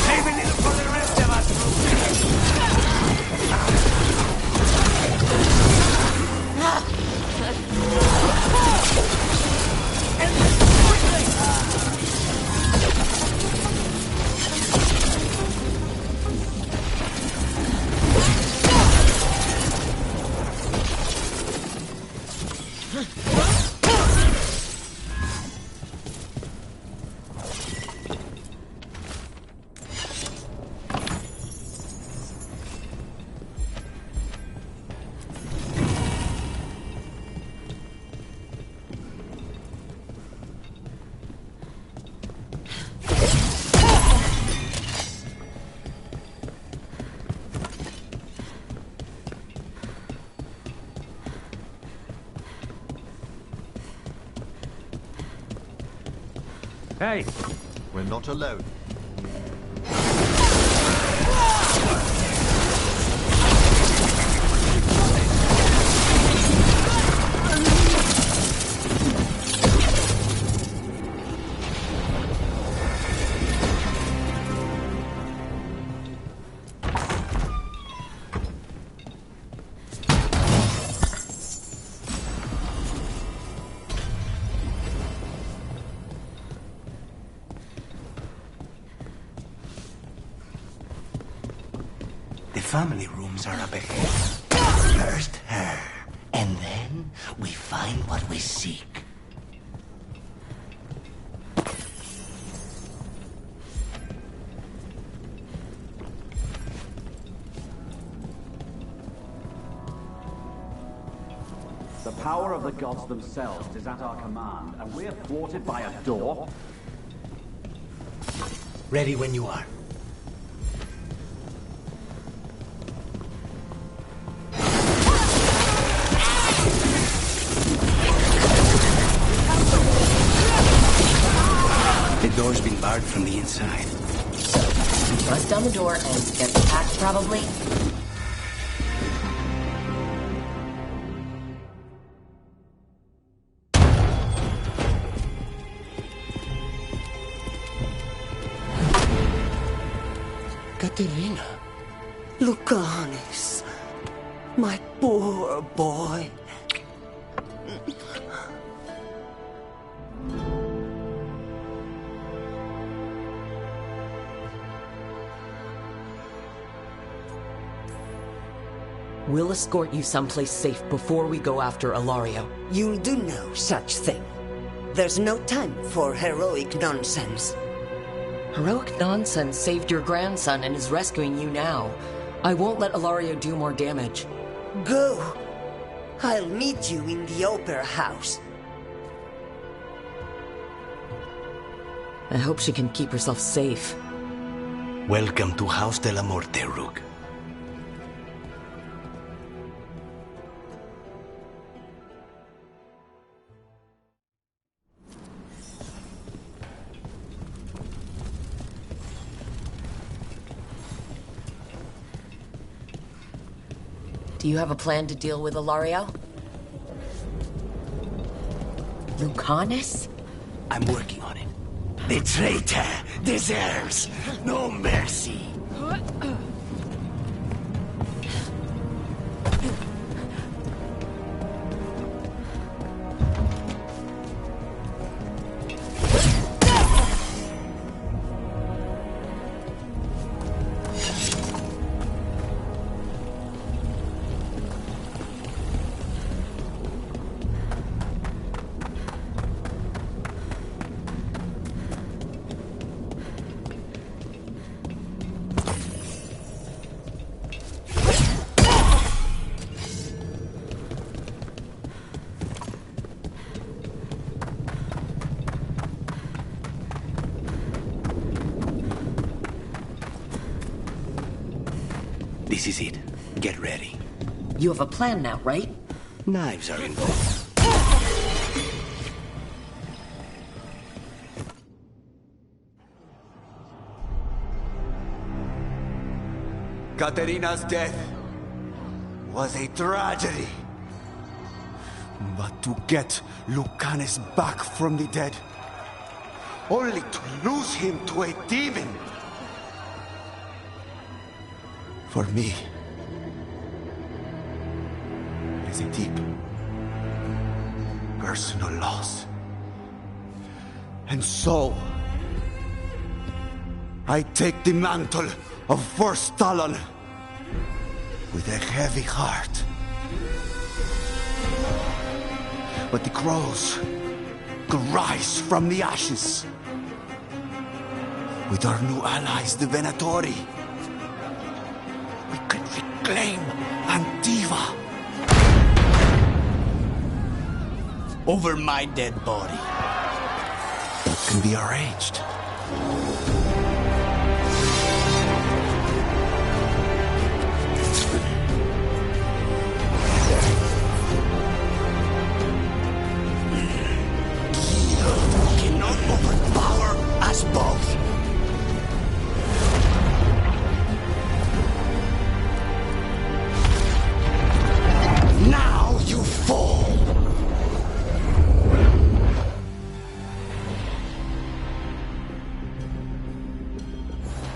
Save a little for the rest of us! Hey! We're not alone. The family rooms are up ahead. First her, and then we find what we seek. The power of the gods themselves is at our command, and we're thwarted by a door? Ready when you are. The door's been barred from the inside. So, bust down the door and get attacked, probably? Katerina. Lucanis. My poor boy. We'll escort you someplace safe before we go after Ilario. You'll do no such thing. There's no time for heroic nonsense. Heroic nonsense saved your grandson and is rescuing you now. I won't let Ilario do more damage. Go. I'll meet you in the opera house. I hope she can keep herself safe. Welcome to House de la Morte, Rook. Do you have a plan to deal with Ilario? Lucanis? I'm working on it. The traitor deserves no mercy. This is it. Get ready. You have a plan now, right? Knives are involved. Katerina's death was a tragedy. But to get Lucanus back from the dead, only to lose him to a demon. For me, it is a deep, personal loss. And so, I take the mantle of First Talon with a heavy heart. But the crows could rise from the ashes. With our new allies, the Venatori, we could reclaim Antiva. Over my dead body. That can be arranged. Cannot overpower us both. Now you fall.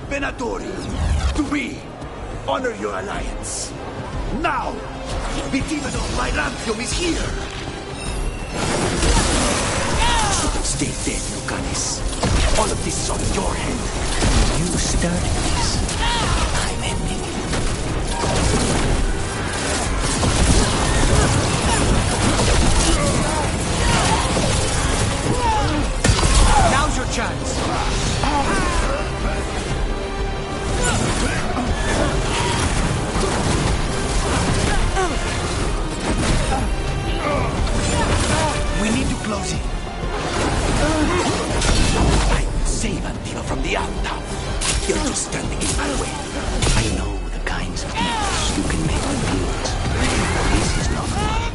Venatori, to me, honor your alliance. Now, the demon of my Lanthium is here. Stay dead, Lucanus. All of this is on your hand. You started this. I'm ending it. Now's your chance. We need to close it. I will save Antiva from the Alta. You're just standing in my way. I know the kinds of deals you can make with demons. This is not one.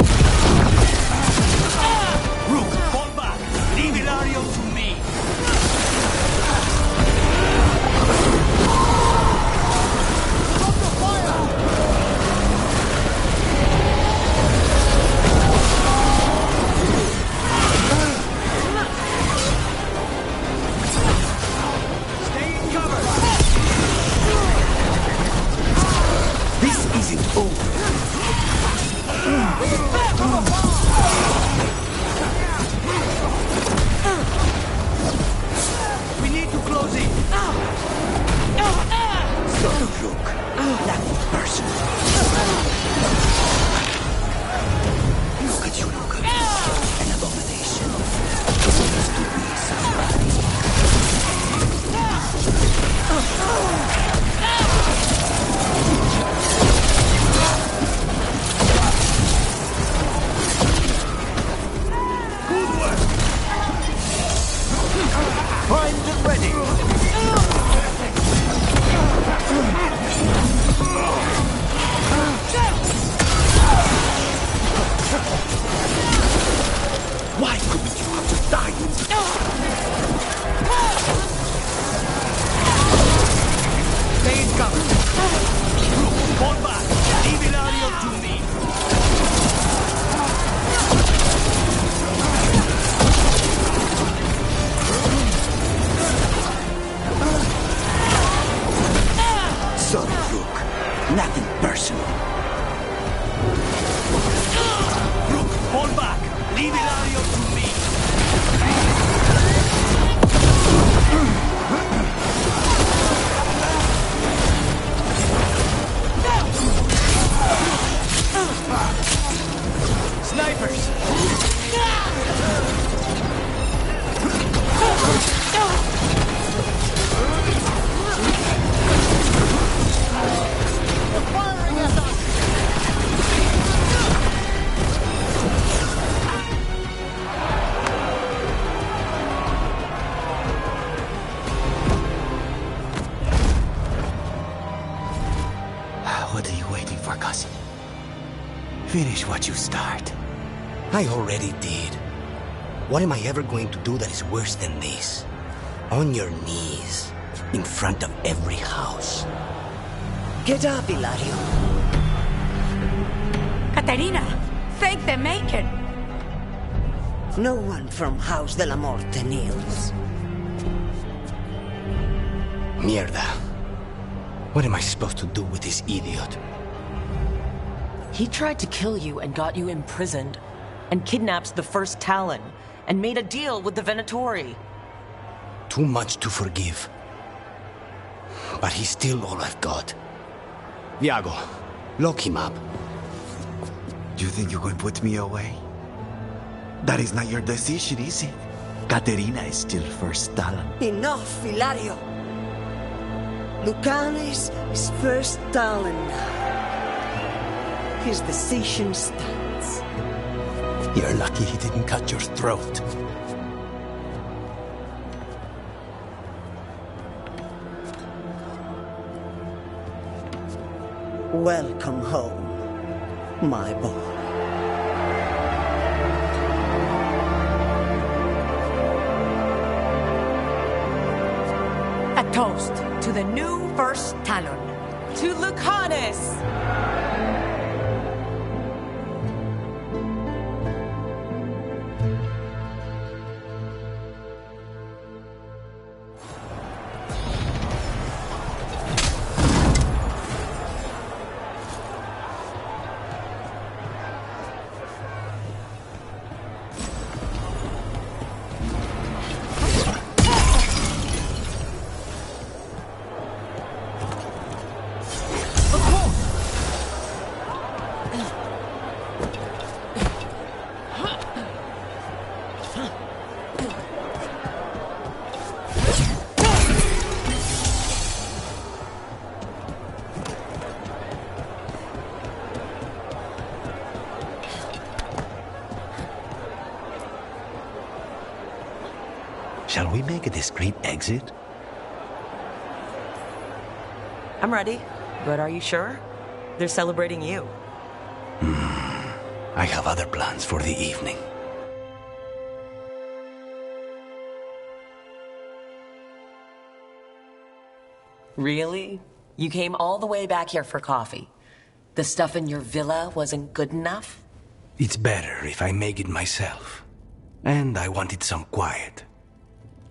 Rook, fall back. Leave Ilario to me. We need to close it. Sort of look. That person. Look at you, Luca. An abomination. Supposed to be somebody. Primed and ready. Why couldn't you have just died? Stay in cover. Fall back. Leave Ilario to me. Son of Rook, nothing personal. Rook, fall back. Leave Ilario to me. Snipers! What are you waiting for, cousin? Finish what you start. I already did. What am I ever going to do that is worse than this? On your knees, in front of every house. Get up, Ilario. Caterina, thank the maker. No one from House de la Morte kneels. Mierda. What am I supposed to do with this idiot? He tried to kill you and got you imprisoned, and kidnapped the first Talon, and made a deal with the Venatori. Too much to forgive. But he's still all I've got. Viago, lock him up. You think you can put me away? That is not your decision, is it? Caterina is still first Talon. Enough, Ilario. Lucanes is first Talon now. His decision stands. You're lucky he didn't cut your throat. Welcome home, my boy. A toast to the new first Talon. To Lucanis! Shall we make a discreet exit? I'm ready, but are you sure? They're celebrating you. I have other plans for the evening. Really? You came all the way back here for coffee? The stuff in your villa wasn't good enough? It's better if I make it myself. And I wanted some quiet.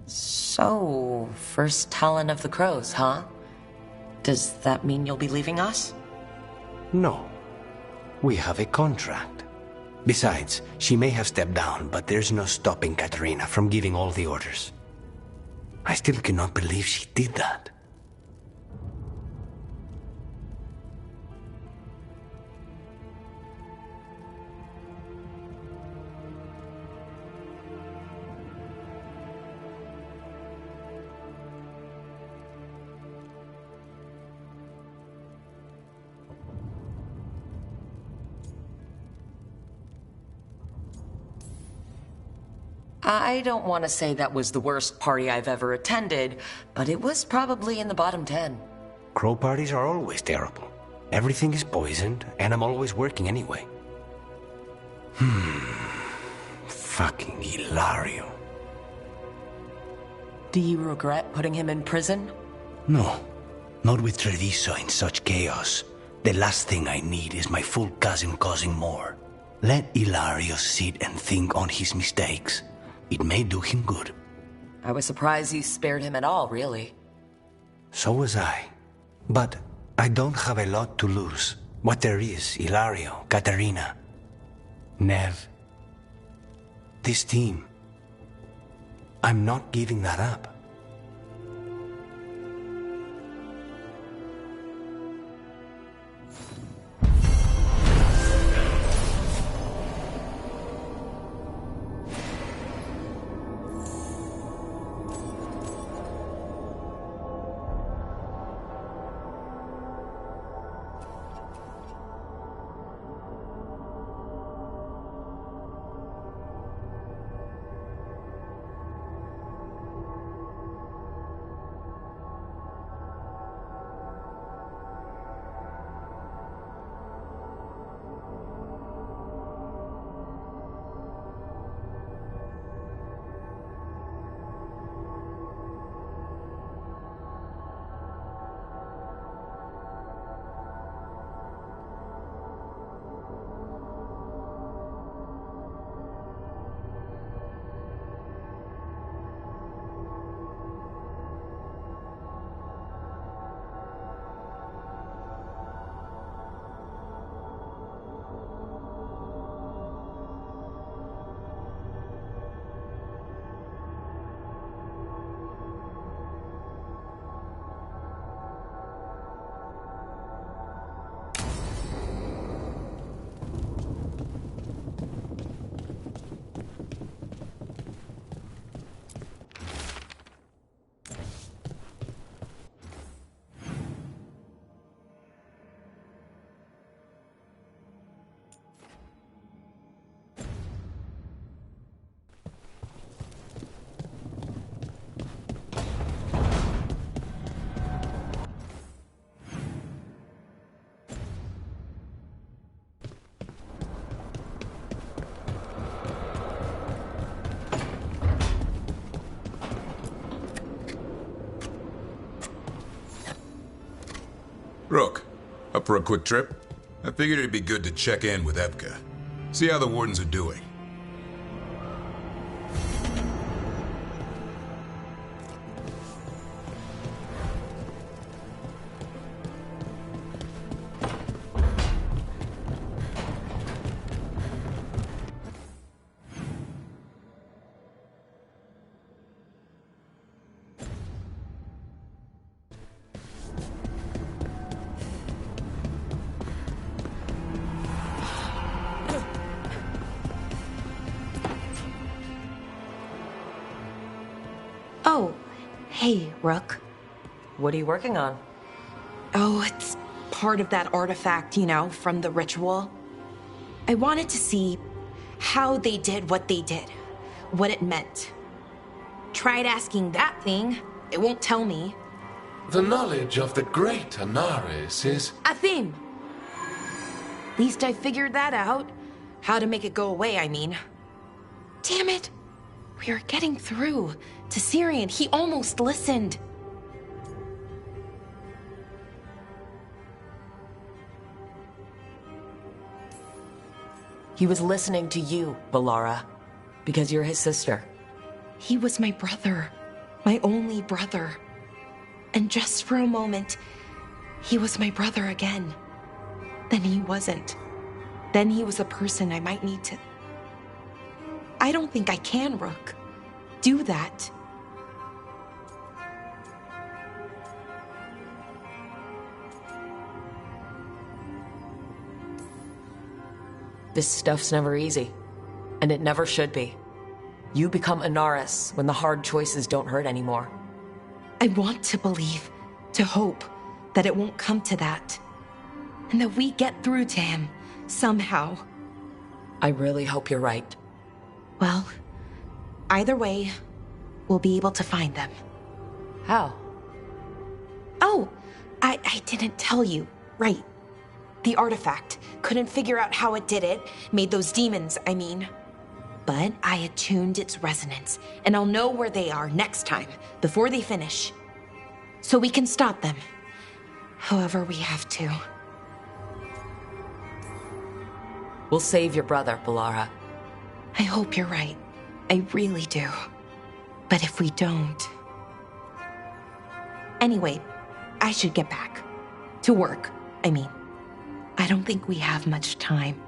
So, first Talon of the Crows, huh? Does that mean you'll be leaving us? No. We have a contract. Besides, she may have stepped down, but there's no stopping Caterina from giving all the orders. I still cannot believe she did that. I don't want to say that was the worst party I've ever attended, but it was probably in the bottom 10. Crow parties are always terrible. Everything is poisoned, and I'm always working anyway. Fucking Hilario. Do you regret putting him in prison? No. Not with Treviso in such chaos. The last thing I need is my full cousin causing more. Let Hilario sit and think on his mistakes. It may do him good. I was surprised you spared him at all, really. So was I. But I don't have a lot to lose. What there is, Hilario, Caterina, Nev. This team. I'm not giving that up. Up for a quick trip? I figured it'd be good to check in with Epka. See how the Wardens are doing. Oh, hey, Rook. What are you working on? Oh, it's part of that artifact, you know, from the ritual. I wanted to see how they did what they did, what it meant. Tried asking that thing, it won't tell me. The knowledge of the great Anaris is... A theme! Least I figured that out. How to make it go away, I mean. Damn it! We are getting through to Syrian. He almost listened. He was listening to you, Balara, because you're his sister. He was my brother, my only brother. And just for a moment, he was my brother again. Then he wasn't. Then he was a person I might need to... I don't think I can, Rook. Do that. This stuff's never easy, and it never should be. You become Anaris when the hard choices don't hurt anymore. I want to believe, to hope, that it won't come to that. And that we get through to him, somehow. I really hope you're right. Well, either way, we'll be able to find them. How? Oh, I didn't tell you. Right. The artifact. Couldn't figure out how it did it. Made those demons, I mean. But I attuned its resonance, and I'll know where they are next time, before they finish. So we can stop them. However we have to. We'll save your brother, Balara. I hope you're right. I really do. But if we don't... Anyway, I should get back. To work, I mean. I don't think we have much time.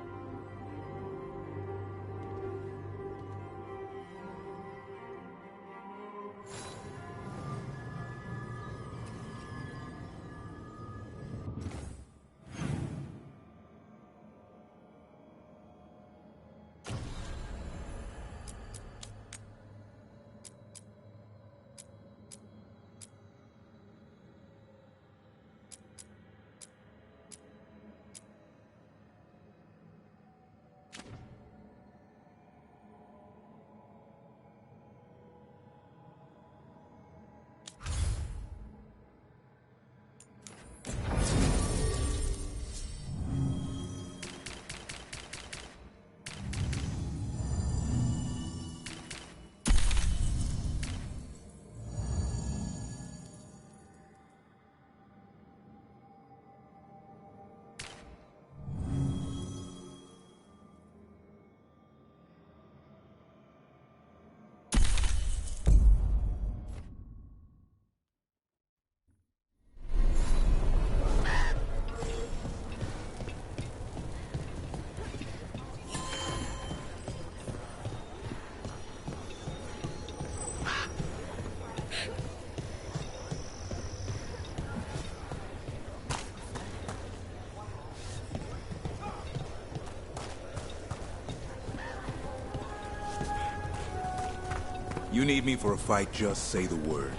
You need me for a fight, just say the word.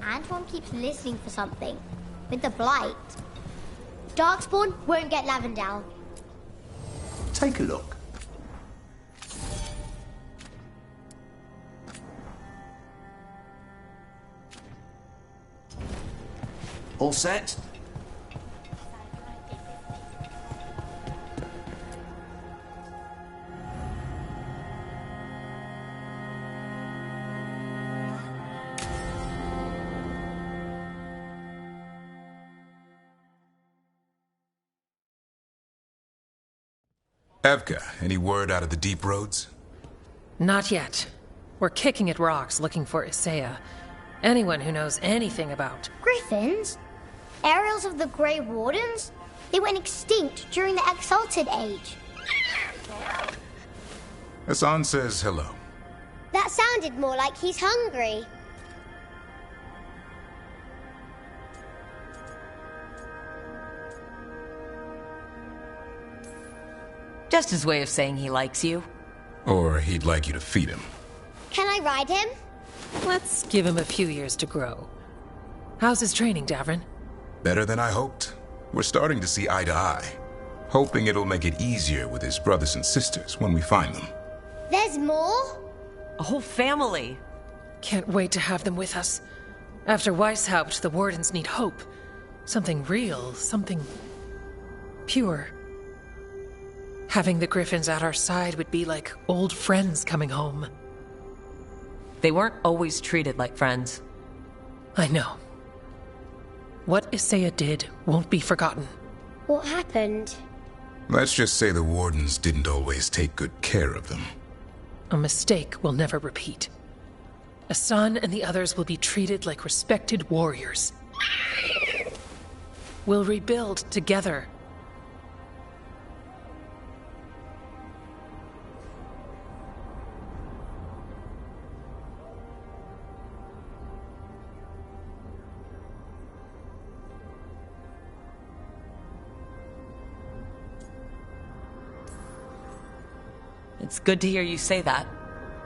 Antoine keeps listening for something. With the Blight. Darkspawn won't get Lavendel. Take a look. All set? Evka, any word out of the deep roads? Not yet. We're kicking at rocks looking for Isaiah. Anyone who knows anything about... Griffins? Aerials of the Grey Wardens? They went extinct during the Exalted Age. Hassan says hello. That sounded more like he's hungry. Just his way of saying he likes you. Or he'd like you to feed him. Can I ride him? Let's give him a few years to grow. How's his training, Davrin? Better than I hoped. We're starting to see eye to eye. Hoping it'll make it easier with his brothers and sisters when we find them. There's more? A whole family. Can't wait to have them with us. After Weishaupt, the Wardens need hope. Something real, something pure. Having the Griffins at our side would be like old friends coming home. They weren't always treated like friends. I know. What Isaiah did won't be forgotten. What happened? Let's just say the Wardens didn't always take good care of them. A mistake we'll never repeat. Hassan and the others will be treated like respected warriors. We'll rebuild together. It's good to hear you say that.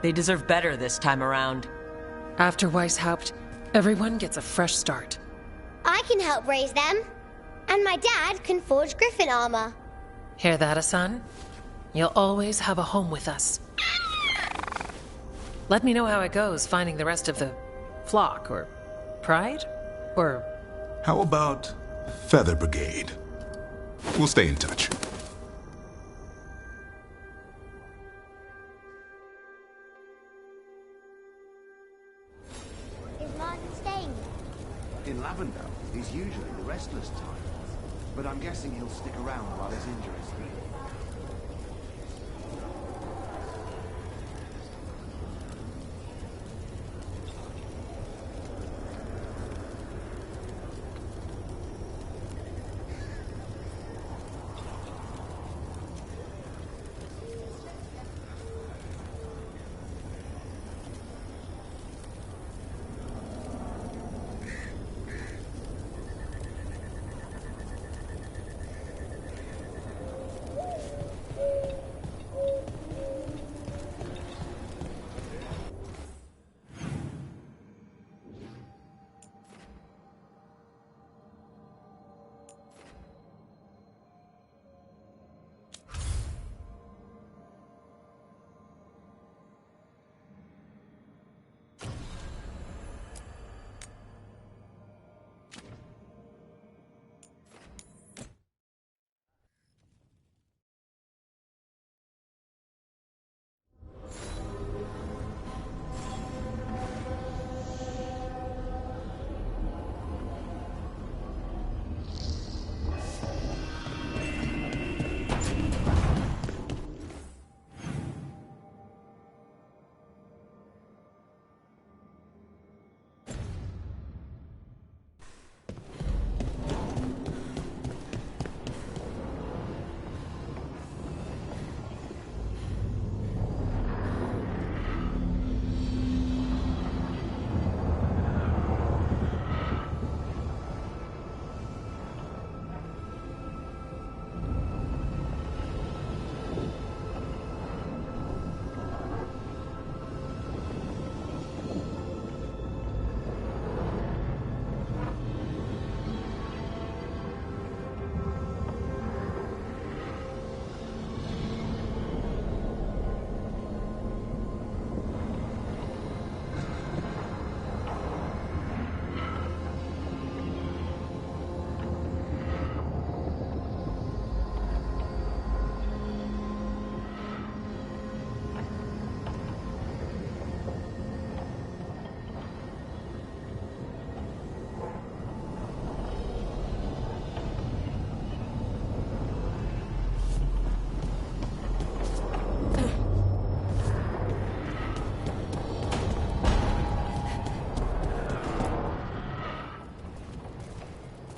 They deserve better this time around. After Weishaupt, everyone gets a fresh start. I can help raise them. And my dad can forge Griffin armor. Hear that, Hassan? You'll always have a home with us. Let me know how it goes finding the rest of the flock, or pride, or... How about Feather Brigade? We'll stay in touch. Is Martin staying? In Lavendale, is usually the restless time. But I'm guessing he'll stick around while his injuries heal.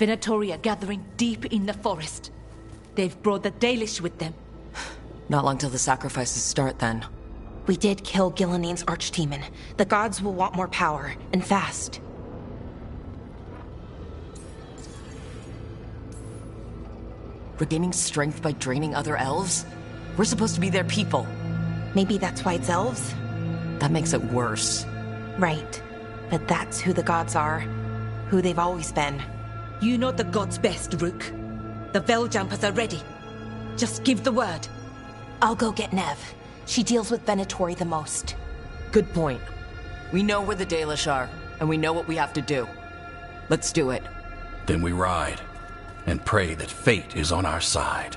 Venatori are gathering deep in the forest. They've brought the Dalish with them. Not long till the sacrifices start, then. We did kill Gilanine's archdemon. The gods will want more power, and fast. Regaining strength by draining other elves? We're supposed to be their people. Maybe that's why it's elves? That makes it worse. Right. But that's who the gods are. Who they've always been. You know the gods best, Rook. The Veiljumpers are ready. Just give the word. I'll go get Nev. She deals with Venatori the most. Good point. We know where the Dalish are, and we know what we have to do. Let's do it. Then we ride, and pray that fate is on our side.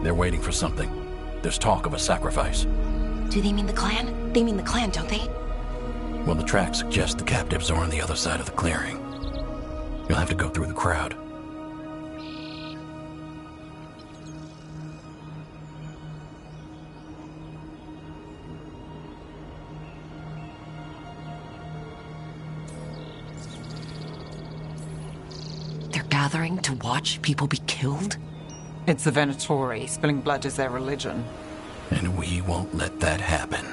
They're waiting for something. There's talk of a sacrifice. Do they mean the clan? They mean the clan, don't they? Well, the tracks suggest the captives are on the other side of the clearing. You'll have to go through the crowd. They're gathering to watch people be killed? It's the Venatori. Spilling blood is their religion. And we won't let that happen.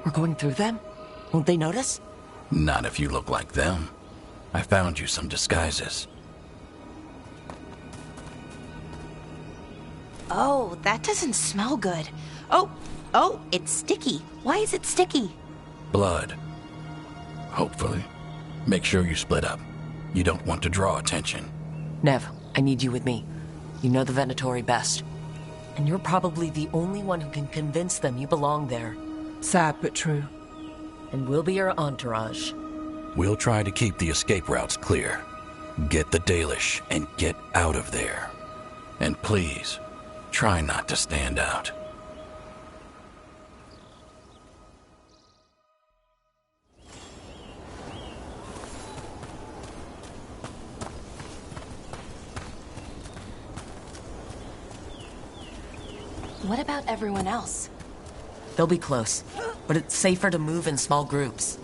We're going through them? Won't they notice? Not if you look like them. I found you some disguises. Oh, that doesn't smell good. Oh, it's sticky. Why is it sticky? Blood. Hopefully. Make sure you split up. You don't want to draw attention. Nev, I need you with me. You know the Venatori best. And you're probably the only one who can convince them you belong there. Sad but true. And we'll be your entourage. We'll try to keep the escape routes clear. Get the Dalish and get out of there. And please, try not to stand out. What about everyone else? They'll be close, but it's safer to move in small groups.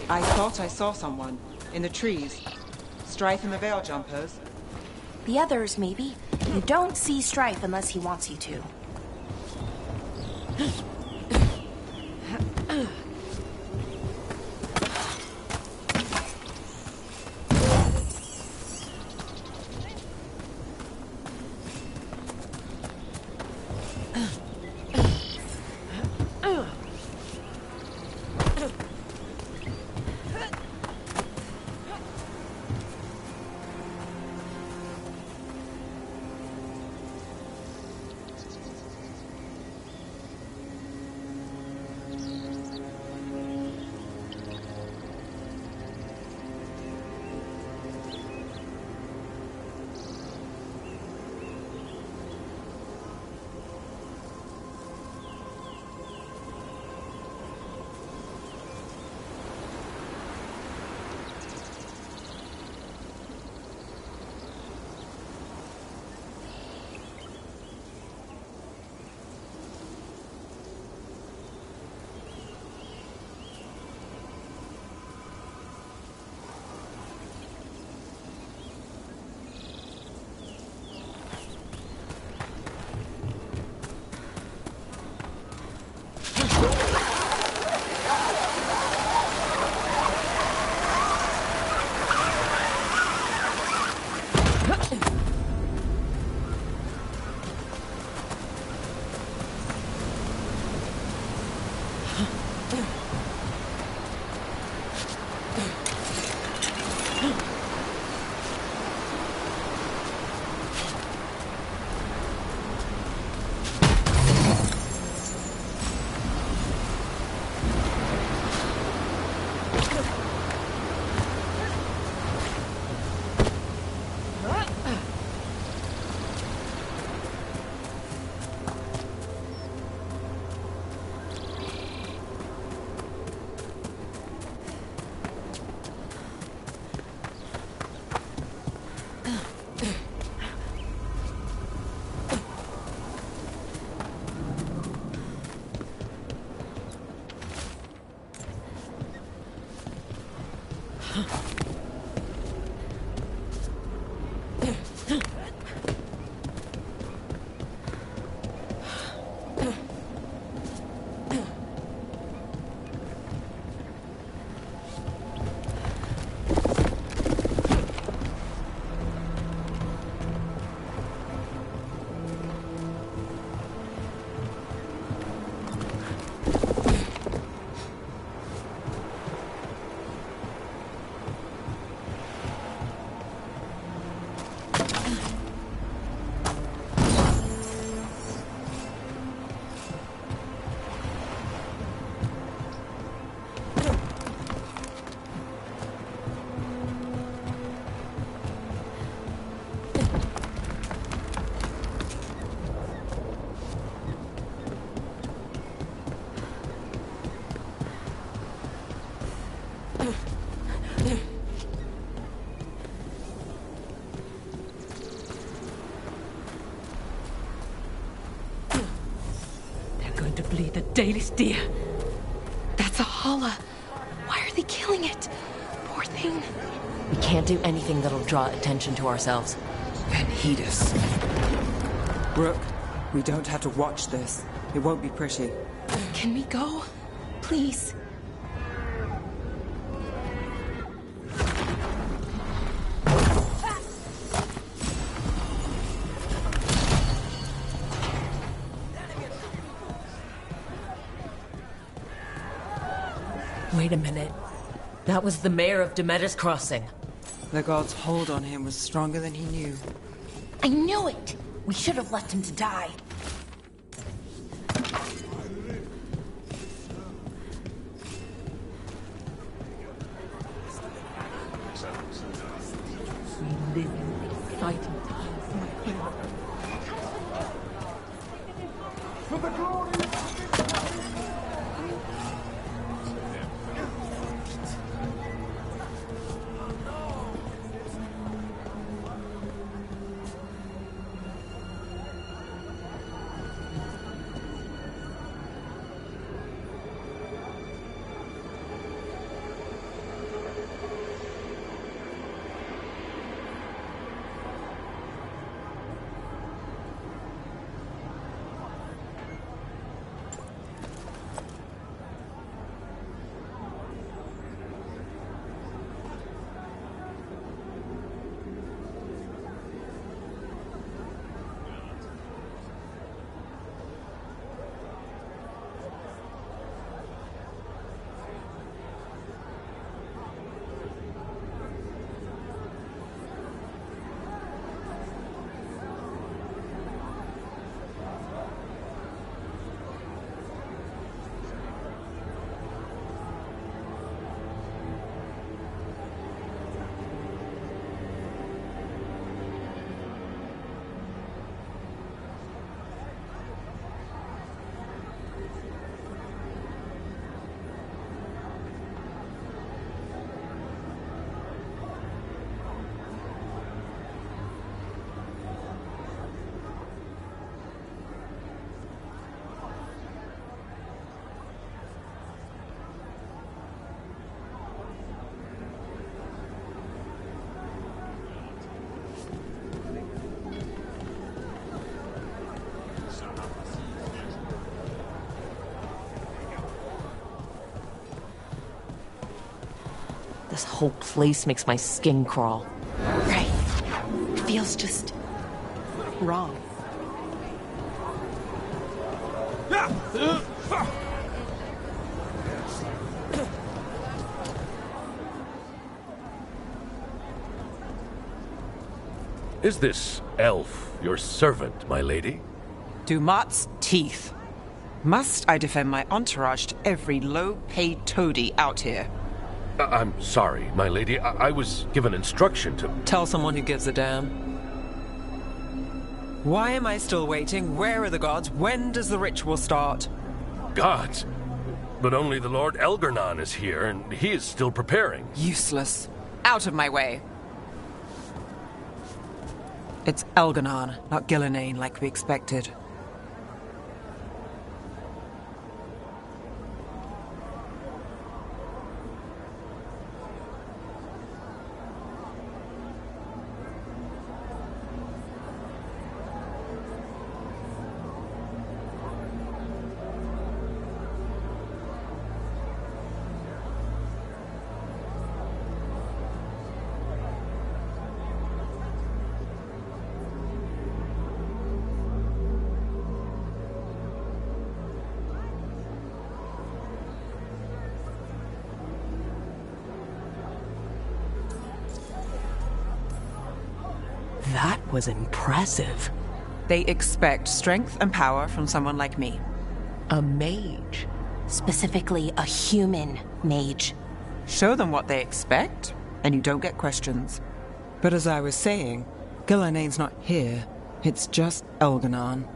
I thought I saw someone. In the trees. Strife and the Veil Jumpers. The others, maybe. You don't see Strife unless he wants you to. To bleed the Dalis deer. That's a holla. Why are they killing it? Poor thing. We can't do anything that'll draw attention to ourselves. Then heed us. Brooke, we don't have to watch this. It won't be pretty. Can we go? Please. Wait a minute. That was the mayor of Demeter's Crossing. The god's hold on him was stronger than he knew. I knew it! We should have left him to die. We live in exciting times, my friend. For the glory of This whole place makes my skin crawl. Right. It feels just wrong. Is this elf your servant, my lady? Dumat's teeth. Must I defend my entourage to every low-paid toady out here? I'm sorry, my lady. I was given instruction to... Tell someone who gives a damn. Why am I still waiting? Where are the gods? When does the ritual start? Gods? But only the Lord Elgarnon is here, and he is still preparing. Useless. Out of my way. It's Elgarnon, not Gillenane, like we expected. That was impressive. They expect strength and power from someone like me. A mage. Specifically, a human mage. Show them what they expect, and you don't get questions. But as I was saying, Gilanane's not here. It's just Elganon.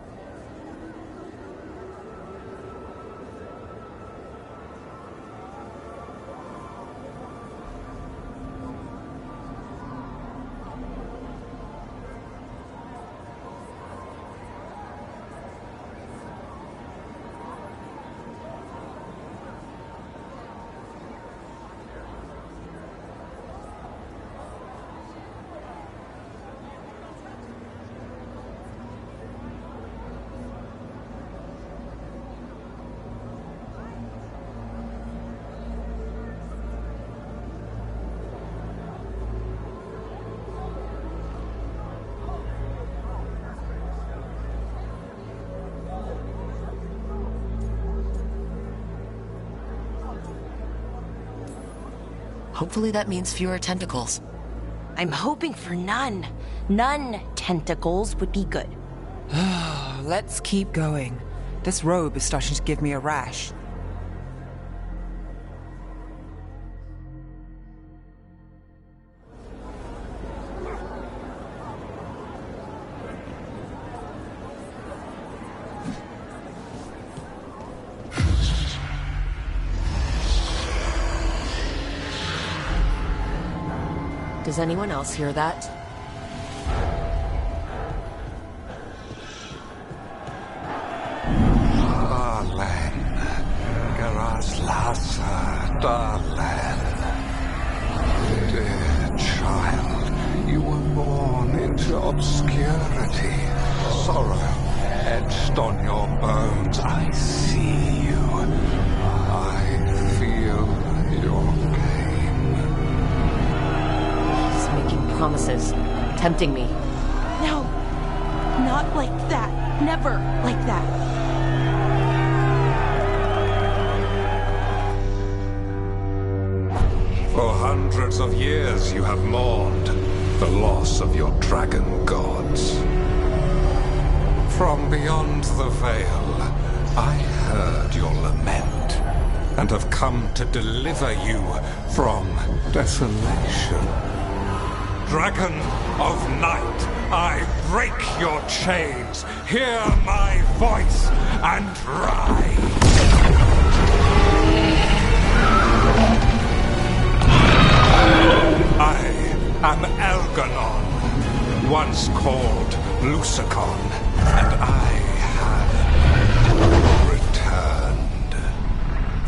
Hopefully that means fewer tentacles. I'm hoping for none. None tentacles would be good. Let's keep going. This robe is starting to give me a rash. Does anyone else hear that? Darling, Garaslasa, darling. Dear child, you were born into obscurity. Sorrow etched on your bones. I see you. I feel your pain. Promises, tempting me. No, not like that. Never like that. For hundreds of years you have mourned the loss of your dragon gods. From beyond the veil, I heard your lament and have come to deliver you from desolation. Dragon of night, I break your chains. Hear my voice and rise. I am Elganon, once called Lucicon, and I have returned.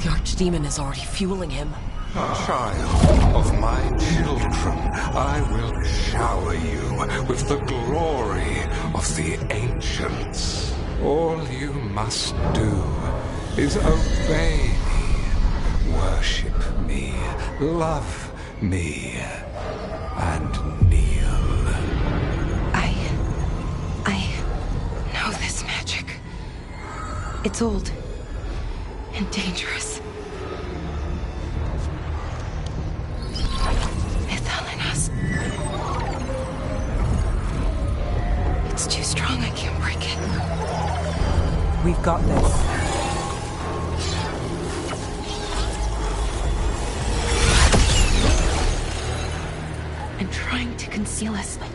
The Archdemon is already fueling him. Child of my children, I will shower you with the glory of the ancients. All you must do is obey me, worship me, love me, and kneel. I know this magic. It's old and dangerous. It's too strong, I can't break it. We've got this. I'm trying to conceal us, but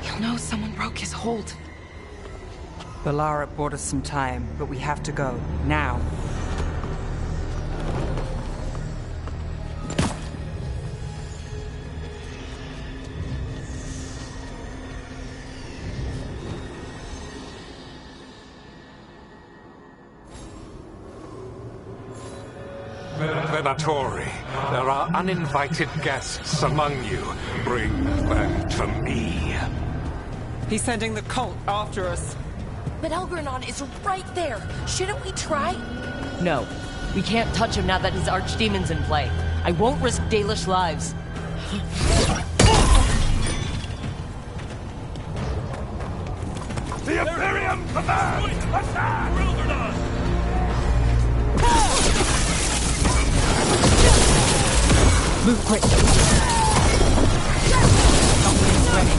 he'll know someone broke his hold. Balara bought us some time, but we have to go. Now. Venatori, there are uninvited guests among you. Bring them to me. He's sending the cult after us. But Elganon is right there. Shouldn't we try? No. We can't touch him now that his Archdemon's in play. I won't risk Dalish lives. The Imperium commands! Attack! Move quick. Something's ready.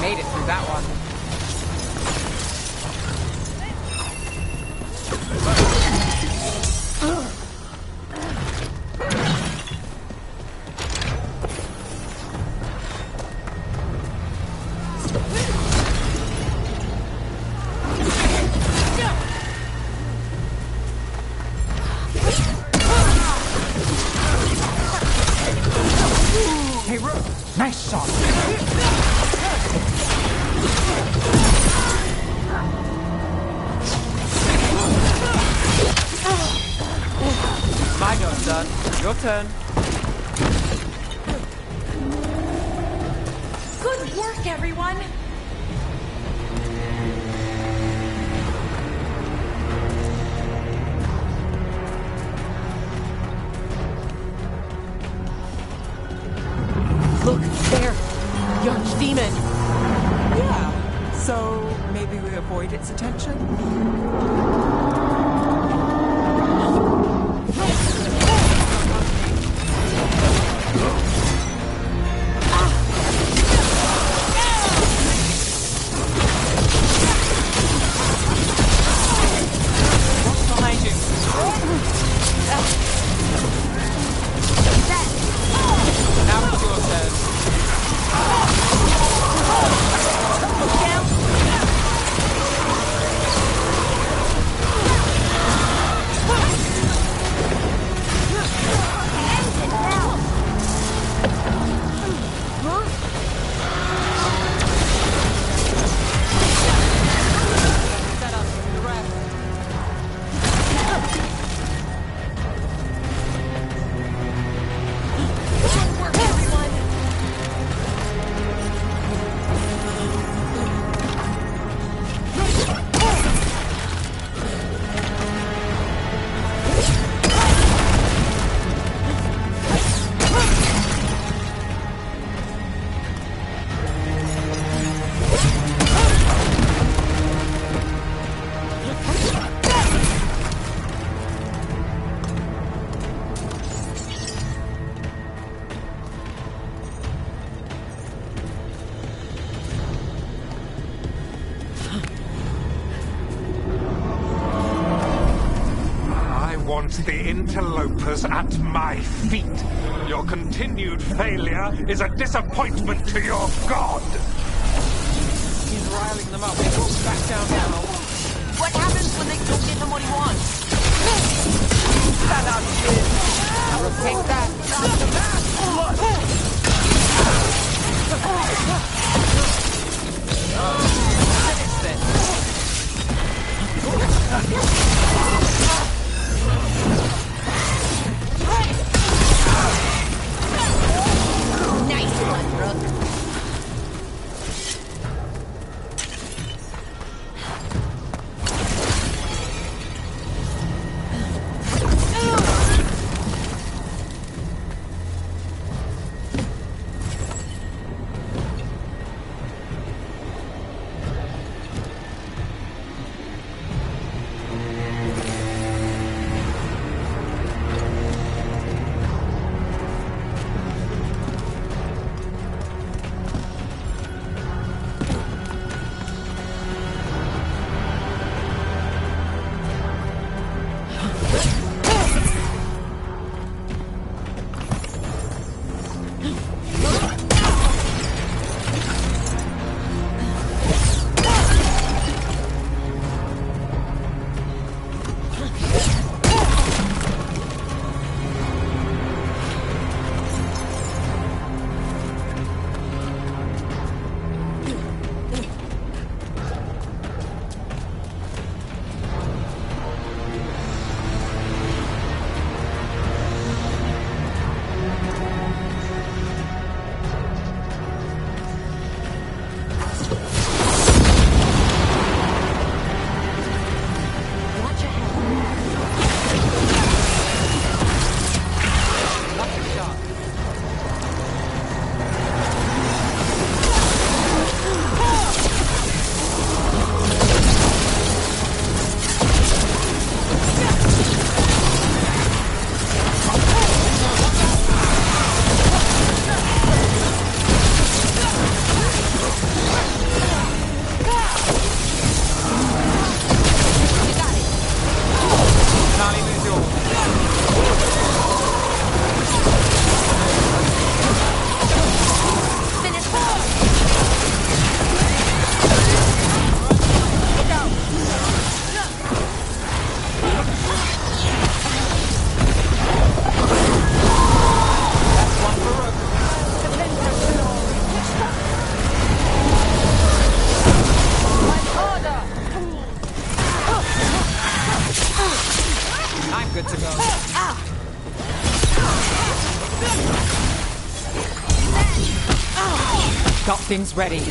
made it through that one. Hey, Rook, nice shot. My job done. Your turn. Good work, everyone! Look, there! Young demon! Yeah, so maybe we avoid its attention? What's behind you? Now it's your turn. Set up the rest. Good work, everyone! I want the interlopers at my feet. Your continued failure is a disappointment to your god. He's riling them up. They won't back down now. What happens when they don't give him what he wants? Stand up, kid. Take that. Finish Nice one, Rook. got things ready.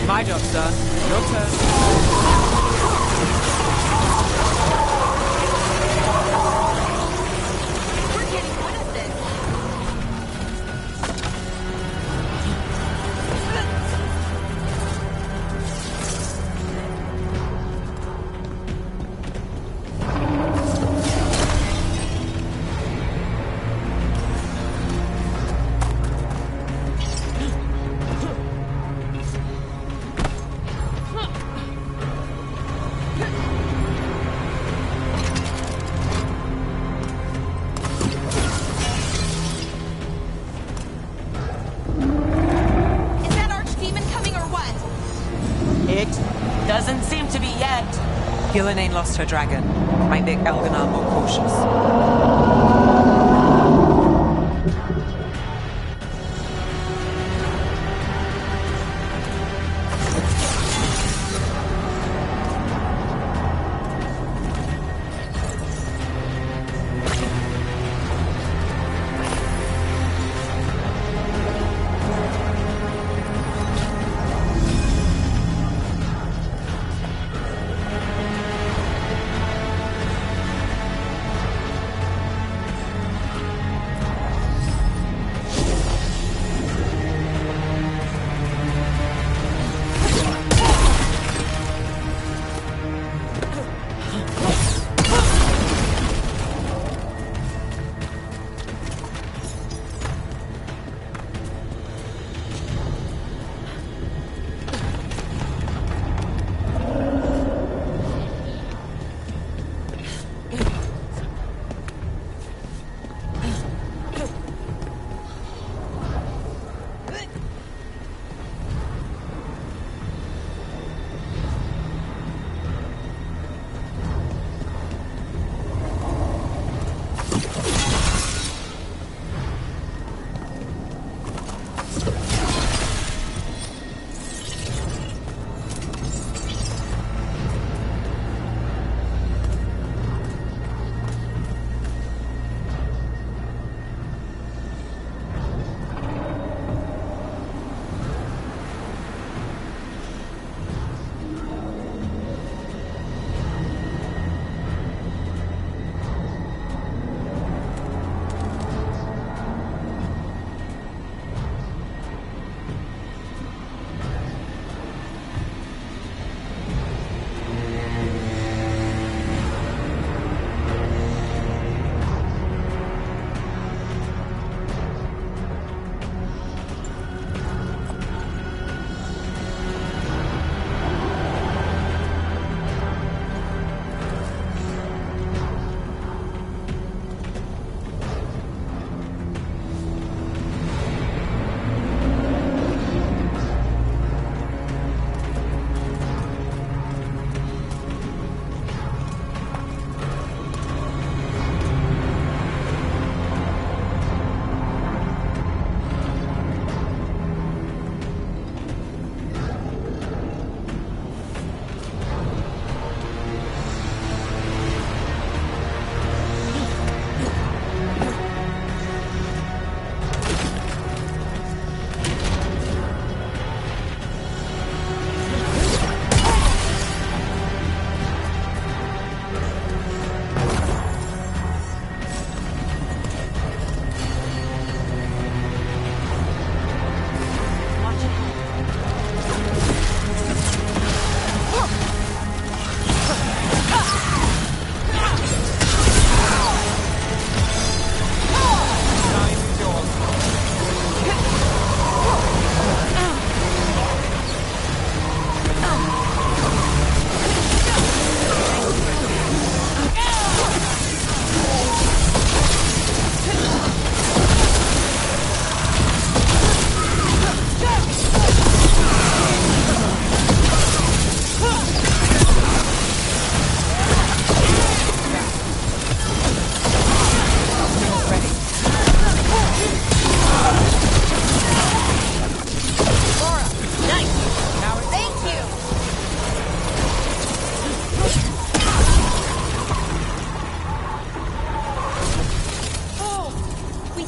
My job's done. Your turn. Doesn't seem to be yet. Gillen ain't lost her dragon. Might make Elganar more cautious.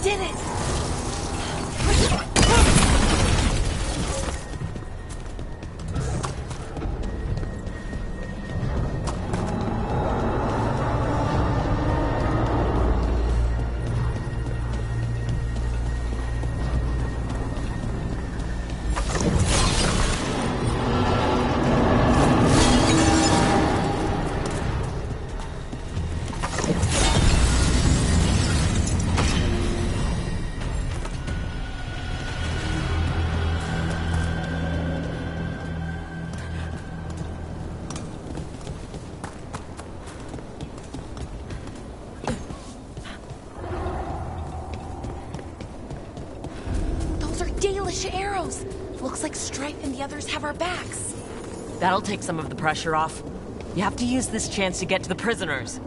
did it! Arrows! Looks like Strife and the others have our backs. That'll take some of the pressure off. You have to use this chance to get to the prisoners.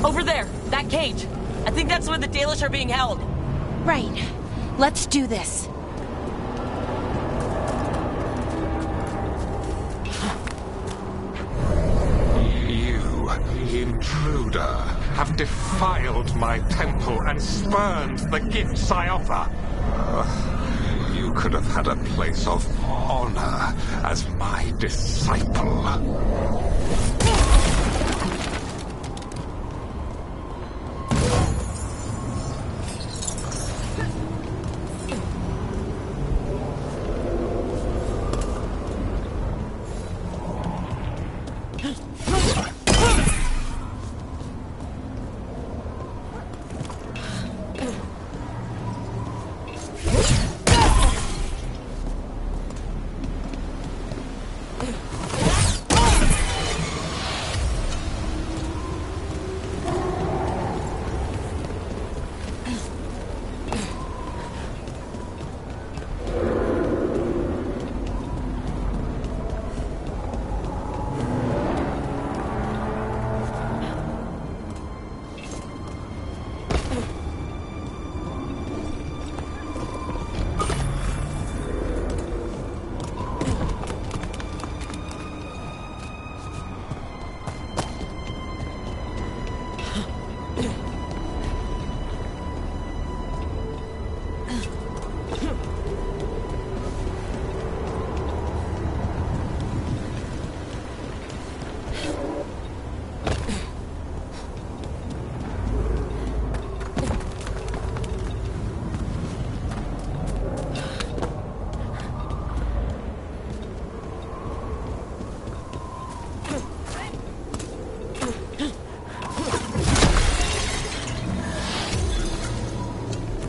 Over there! That cage! I think that's where the Dalish are being held. Right. Let's do this. You, intruder, have defiled my temple and spurned the gifts I offer. You could have had a place of honor as my disciple.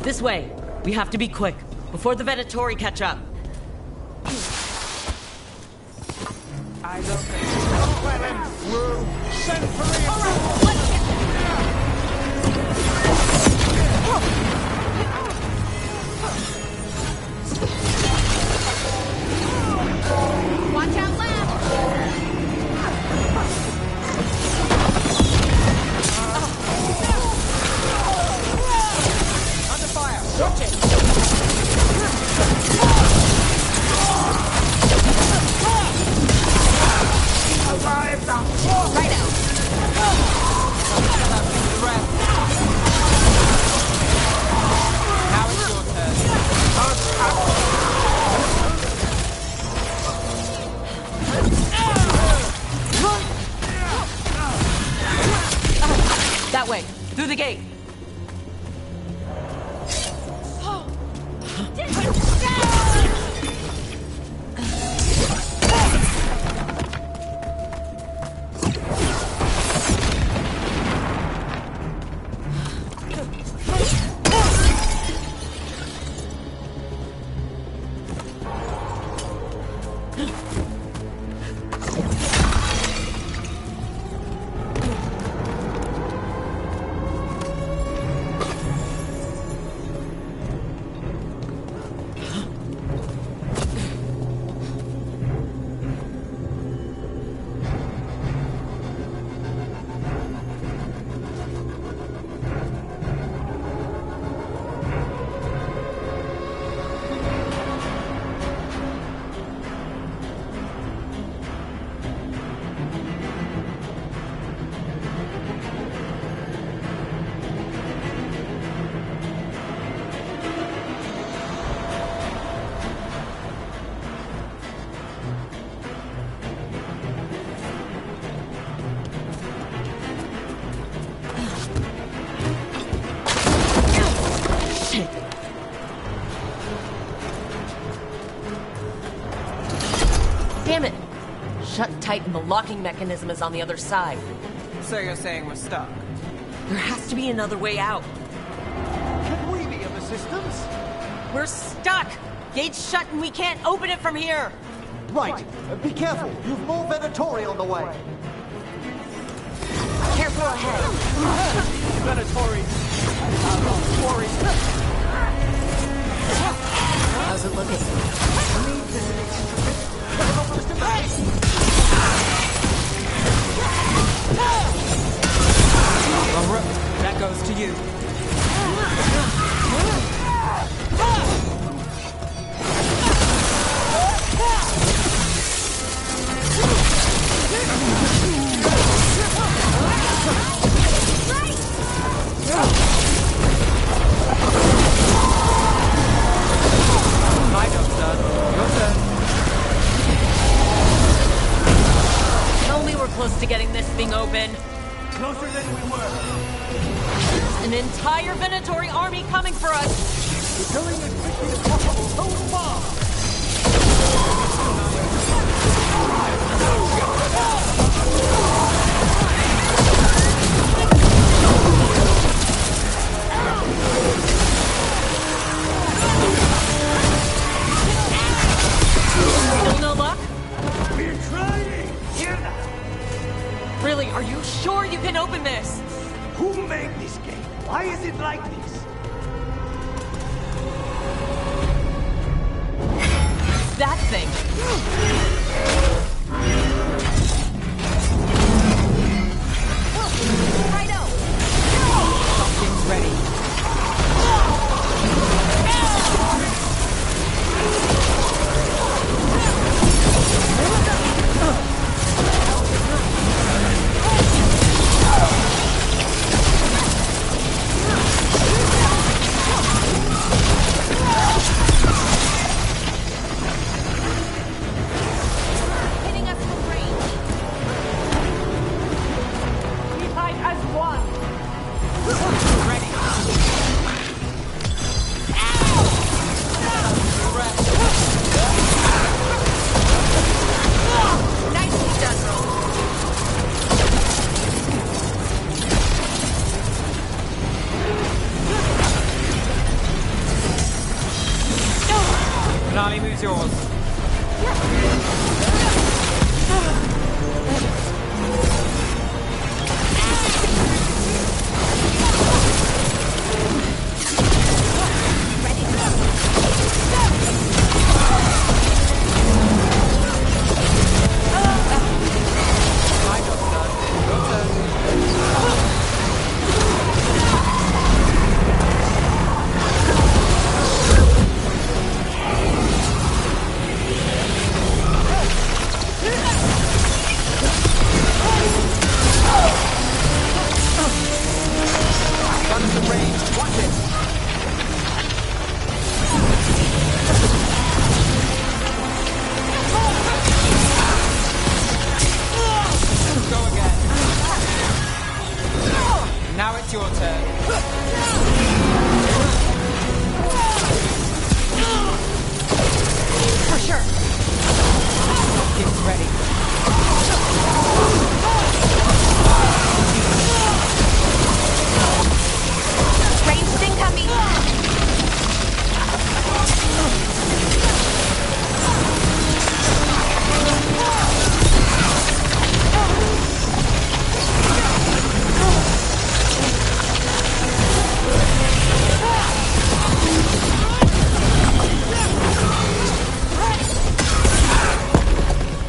This way. We have to be quick, before the Venatori catch up. I don't think well and through. Send for Watch out, left! Under fire! Watch it! Right out. Now it's your turn. That way, through the gate. Damn it! Shut tight and the locking mechanism is on the other side. So you're saying we're stuck? There has to be another way out. Can we be of assistance? We're stuck! Gate's shut and we can't open it from here! Right. Be careful. You've more Venatori on the way. Careful ahead. Venatori. How's it looking? That goes to you. My job's done. Your turn. Tell me we're close to getting this thing open. Closer than we were. There's an entire Venatori army coming for us! We're going as quickly as possible. So far! Still no luck? We're trying! Here now! Really, are you sure you can open this? Who made this game? Why is it like this? That thing! Righto! Something's ready. yours. Now it's your turn. For sure. Get ready. Ranged incoming!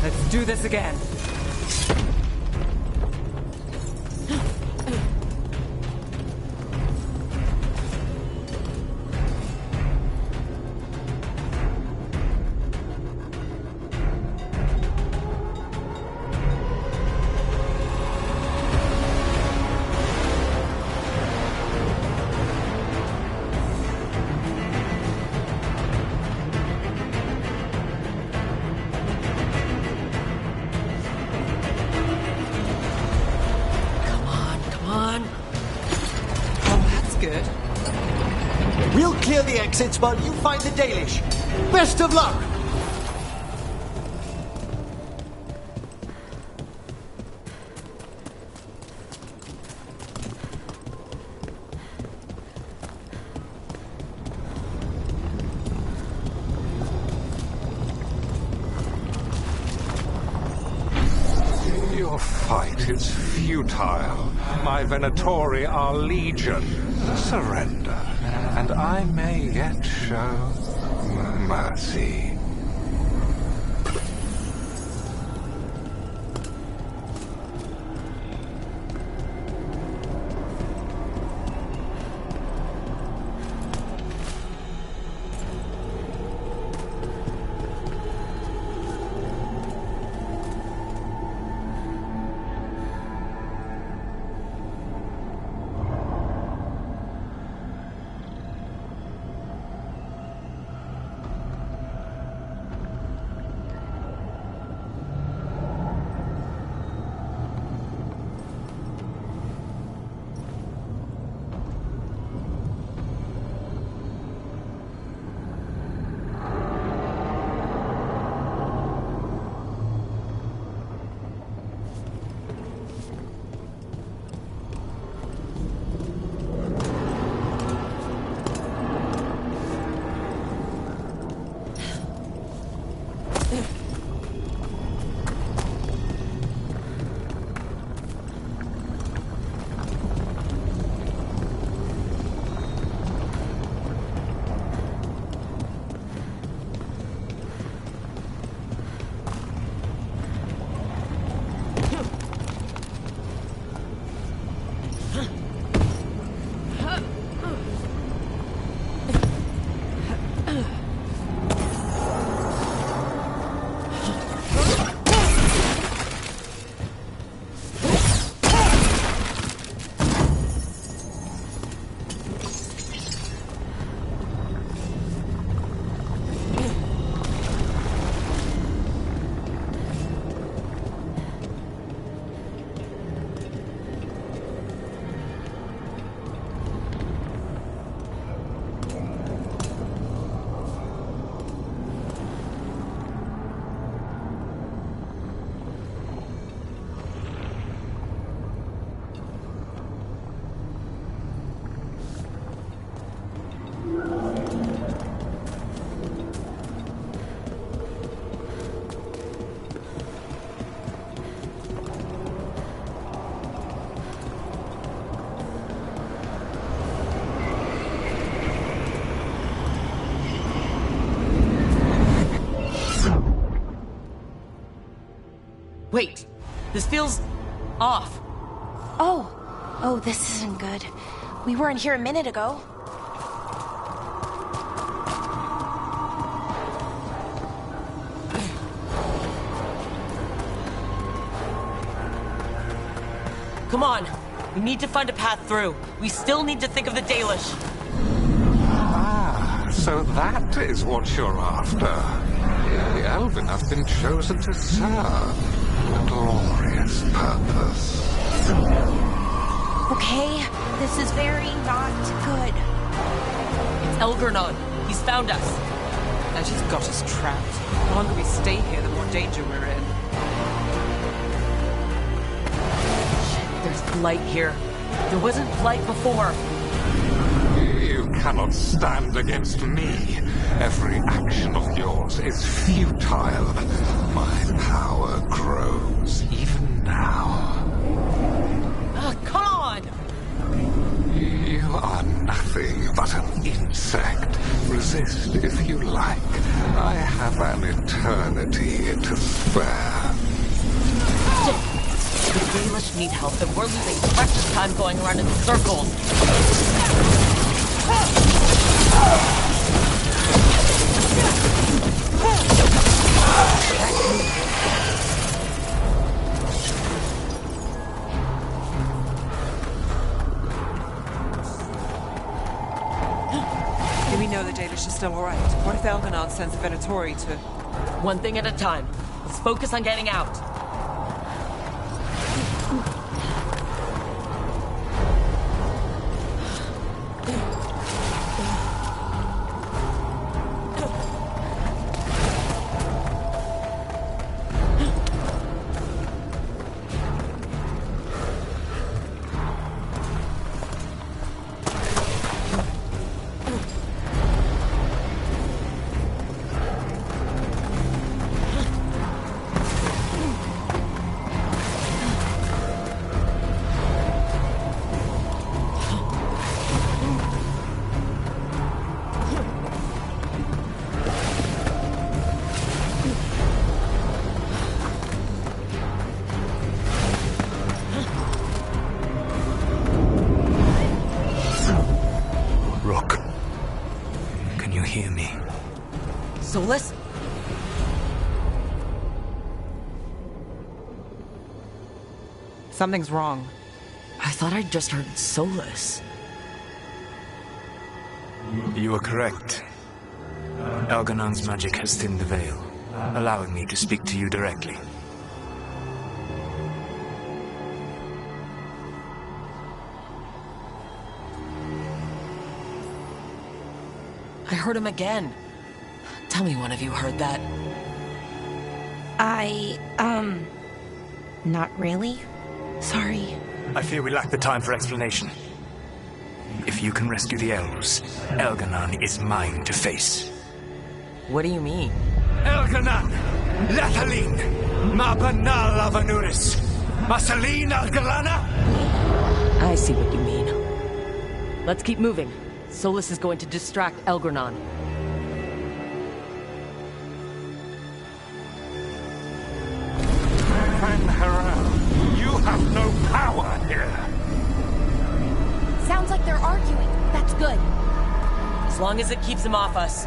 Let's do this again. Good. We'll clear the exits while you find the Dalish. Best of luck! Your fight is futile. My Venatori are legion. Surrender, and I may yet show mercy. This feels off. Oh, this isn't good. We weren't here a minute ago. Come on. We need to find a path through. We still need to think of the Dalish. Ah, so that is what you're after. The Elven have been chosen to serve a glorious purpose. Okay, this is very not good. It's Elgarnon. He's found us. And she's got us trapped. The longer we stay here, the more danger we're in. There's blight here. There wasn't blight before. You cannot stand against me. Every action of yours is futile. My power grows even now. Come on! You are nothing but an insect. Resist if you like. I have an eternity to spare. The Dalish need help, and we're losing precious time going around in circles. Do we know the Dalish are still alright? What if Elgarnon sends the Venatori to... One thing at a time. Let's focus on getting out. Solus? Something's wrong. I thought I just heard Solus. You are correct. Elgarnon's magic has thinned the veil, allowing me to speak to you directly. I heard him again. Tell me one of you heard that. Not really. Sorry. I fear we lack the time for explanation. If you can rescue the elves, Elgarnon is mine to face. What do you mean? Elgarnon! Lathalin! Mabanal Avanuris! Masalin Algalana! I see what you mean. Let's keep moving. Solus is going to distract Elgarnon. You have no power here. Sounds like they're arguing. That's good. As long as it keeps him off us.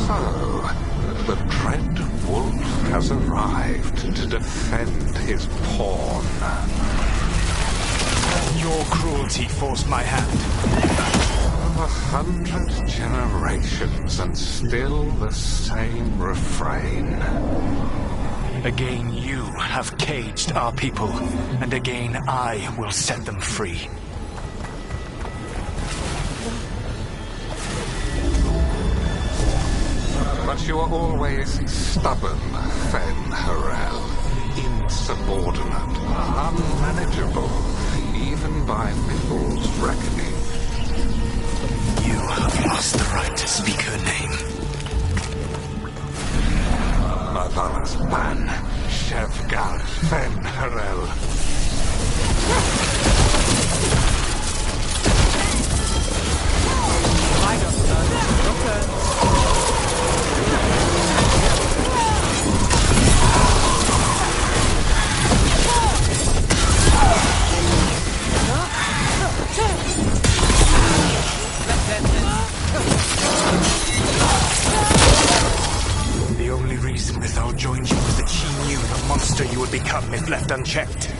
So, the dread wolf has arrived to defend his pawn. Your cruelty forced my hand. 100 generations and still the same refrain. Again you have caged our people, and again I will set them free. But you are always stubborn, Fen Harel. Insubordinate, unmanageable, even by Miffle's reckoning. You have lost the right to speak her name. Mavalas Ban, Shevgal Fen Harel. I got done. Your turn. knew the monster you would become if left unchecked.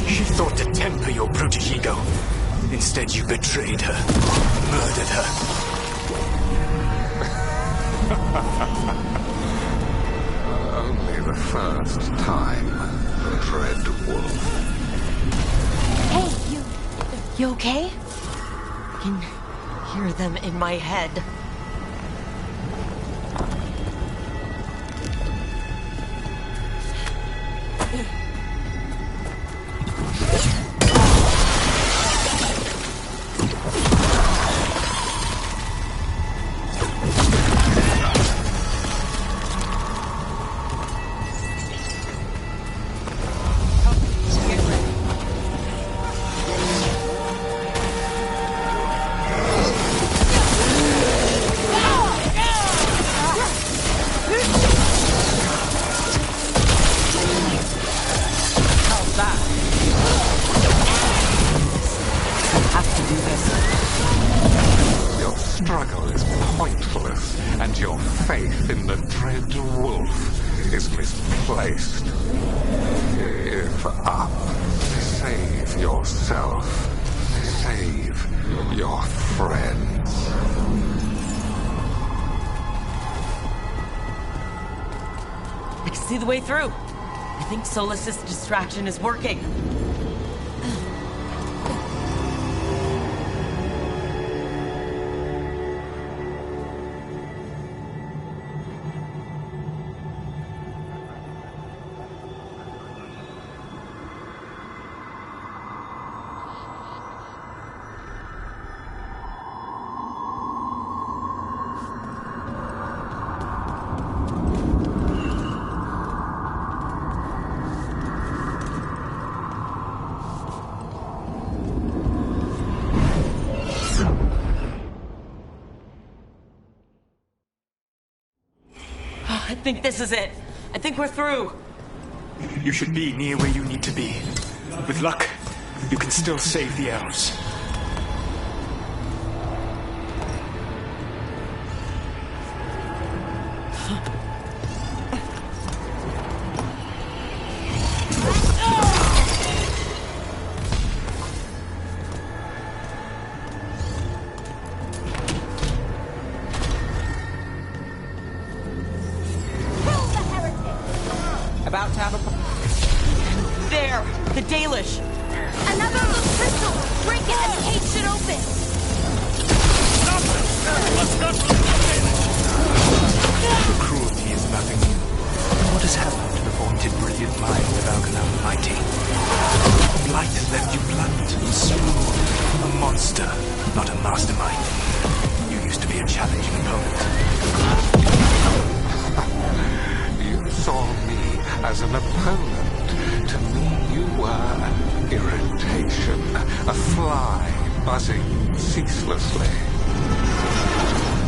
She thought to temper your brutish ego. Instead, you betrayed her, murdered her. Only the first time, Dread Wolf. Hey, you okay? I can hear them in my head. The way through. I think Solas's distraction is working. I think this is it. I think we're through. You should be near where you need to be. With luck, you can still save the elves.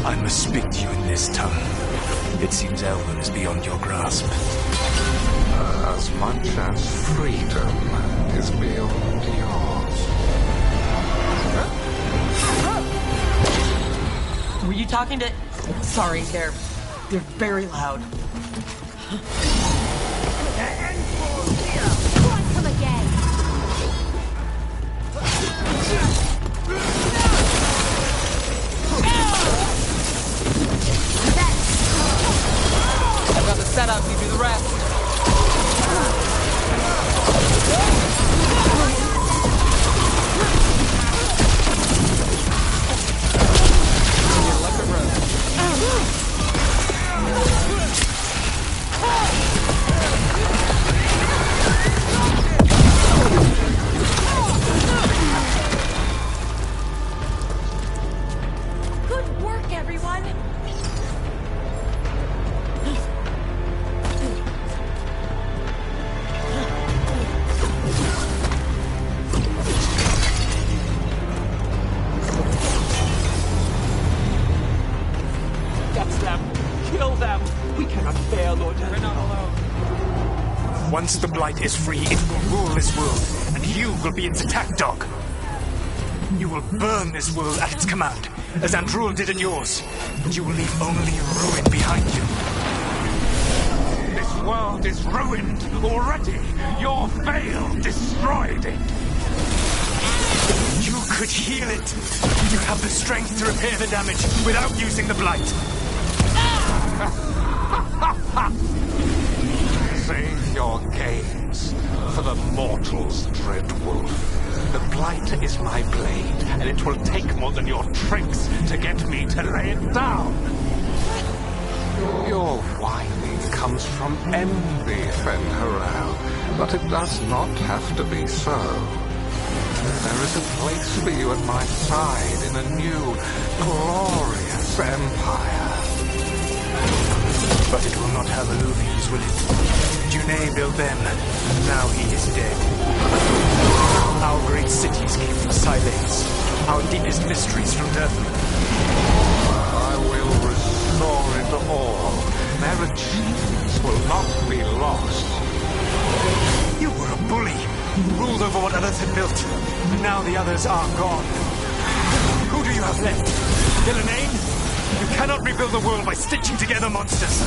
I must speak to you in this tongue. It seems Elven is beyond your grasp. As much as freedom is beyond yours. Were you talking to... Sorry, they're very loud. Come again. I've got the setup, you do the rest. Good work, everyone! That's them. Kill them. We cannot fail, Lord. We're not alone. Once the Blight is free, it will rule this world, and you will be its attack dog. You will burn this world at its command, as Andrul did in yours, and you will leave only ruin behind you. This world is ruined already. Your veil destroyed it. You could heal it. You have the strength to repair the damage without using the blight. Save your games for the mortals, Dread Wolf. The blight is my blade, and it will take more than your tricks to get me to lay it down. Your whining comes from envy, Fen'Harel, but it does not have to be so. There is a place for you at my side in a new, glorious empire. But it will not have illusions, will it? Junei built them, and now he is dead. Our great cities came from Silence, our deepest mysteries from Earthmen. I will restore it all. Their achievements will not be lost. You were a bully. You ruled over what others had built, and now the others are gone. Who do you have left? Villainane? You cannot rebuild the world by stitching together monsters.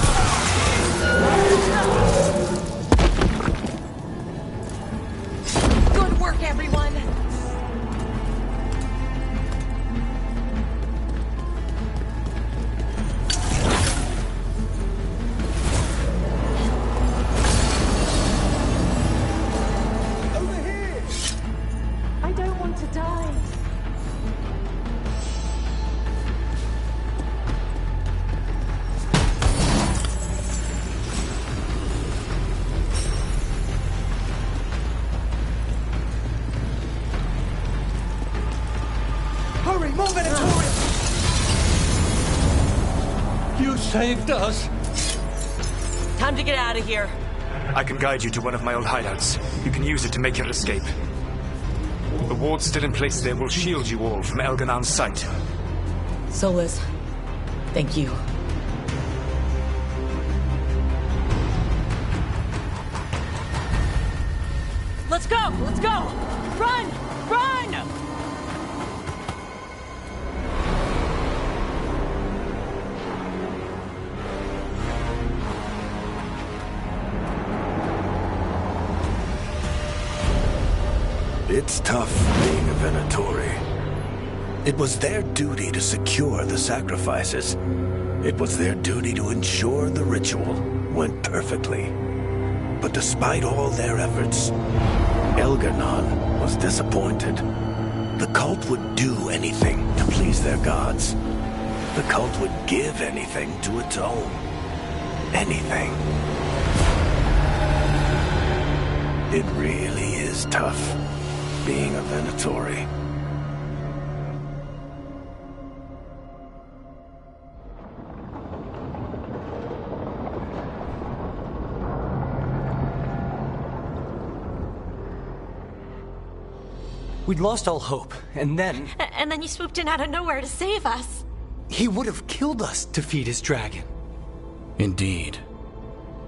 Good work, everyone! I don't want to die. Hurry, more Venatorians! You saved us. Time to get out of here. I can guide you to one of my old hideouts. You can use it to make your escape. The wards still in place there will shield you all from Elganon's sight. Solus, thank you. Let's go! Let's go! Run! Run! It's tough being a Venatori. It was their duty to secure the sacrifices. It was their duty to ensure the ritual went perfectly. But despite all their efforts, Elganon was disappointed. The cult would do anything to please their gods. The cult would give anything to atone. Anything. It really is tough being a Venatori. We'd lost all hope, and then... And then you swooped in out of nowhere to save us. He would have killed us to feed his dragon. Indeed.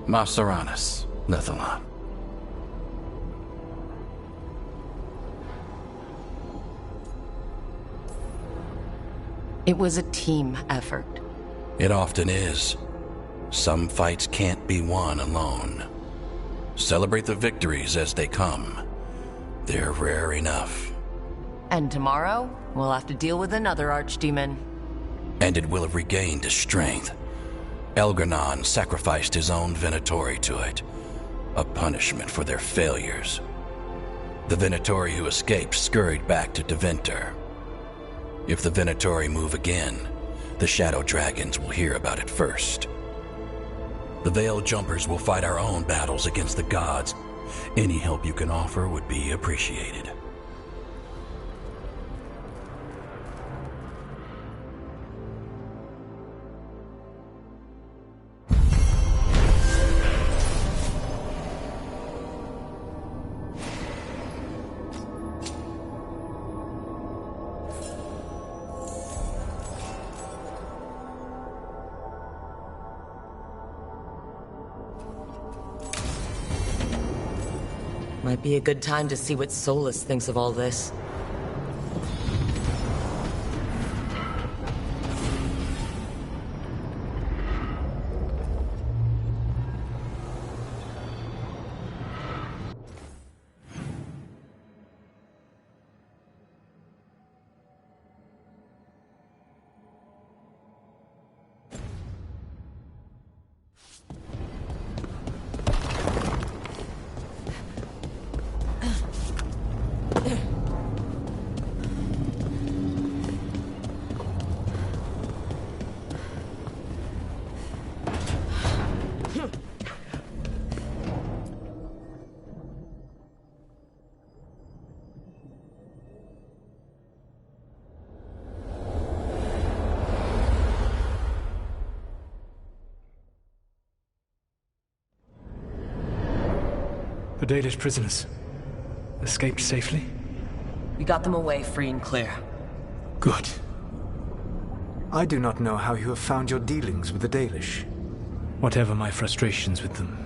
Masaranus, Nethalon. It was a team effort. It often is. Some fights can't be won alone. Celebrate the victories as they come. They're rare enough. And tomorrow, we'll have to deal with another archdemon. And it will have regained its strength. Elganon sacrificed his own Venatori to it. A punishment for their failures. The Venatori who escaped scurried back to Deventer. If the Venatori move again, the Shadow Dragons will hear about it first. The Veil Jumpers will fight our own battles against the gods. Any help you can offer would be appreciated. Might be a good time to see what Solus thinks of all this. The Dalish prisoners escaped safely? We got them away free and clear. Good. I do not know how you have found your dealings with the Dalish. Whatever my frustrations with them,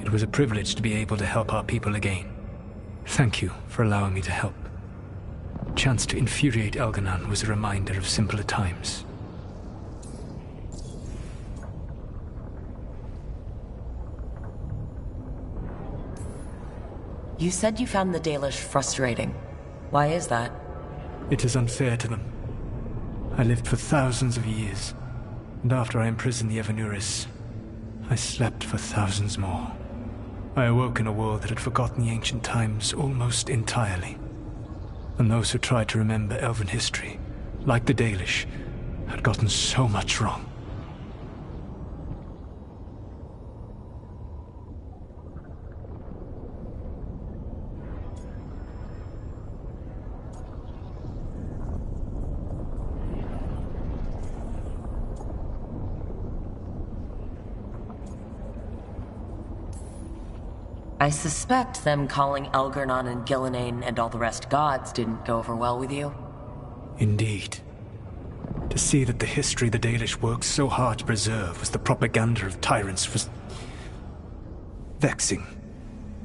it was a privilege to be able to help our people again. Thank you for allowing me to help. Chance to infuriate Elganon was a reminder of simpler times. You said you found the Dalish frustrating. Why is that? It is unfair to them. I lived for thousands of years, and after I imprisoned the Evanuris, I slept for thousands more. I awoke in a world that had forgotten the ancient times almost entirely. And those who tried to remember Elven history, like the Dalish, had gotten so much wrong. I suspect them calling Elgarnon and Gillenane and all the rest gods didn't go over well with you. Indeed. To see that the history the Dalish worked so hard to preserve was the propaganda of tyrants was vexing.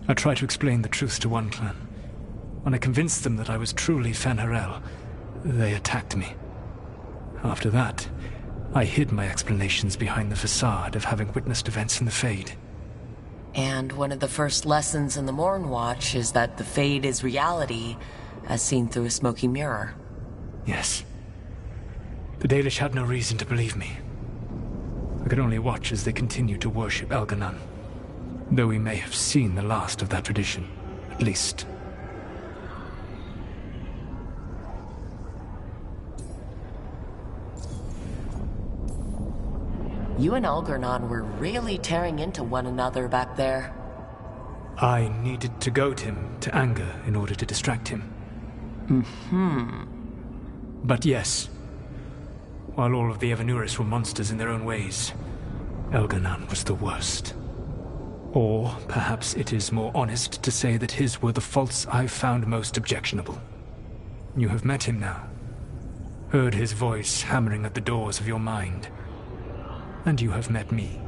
I tried to explain the truth to one clan. When I convinced them that I was truly Fen'Harel, they attacked me. After that, I hid my explanations behind the facade of having witnessed events in the Fade. And one of the first lessons in the Mornwatch is that the Fade is reality, as seen through a smoky mirror. Yes. The Dalish had no reason to believe me. I could only watch as they continued to worship Elganon, though we may have seen the last of that tradition, at least. You and Elgarnon were really tearing into one another back there. I needed to goad him to anger in order to distract him. But yes, while all of the Evanuris were monsters in their own ways, Elganon was the worst. Or perhaps it is more honest to say that his were the faults I found most objectionable. You have met him now, heard his voice hammering at the doors of your mind. And you have met me.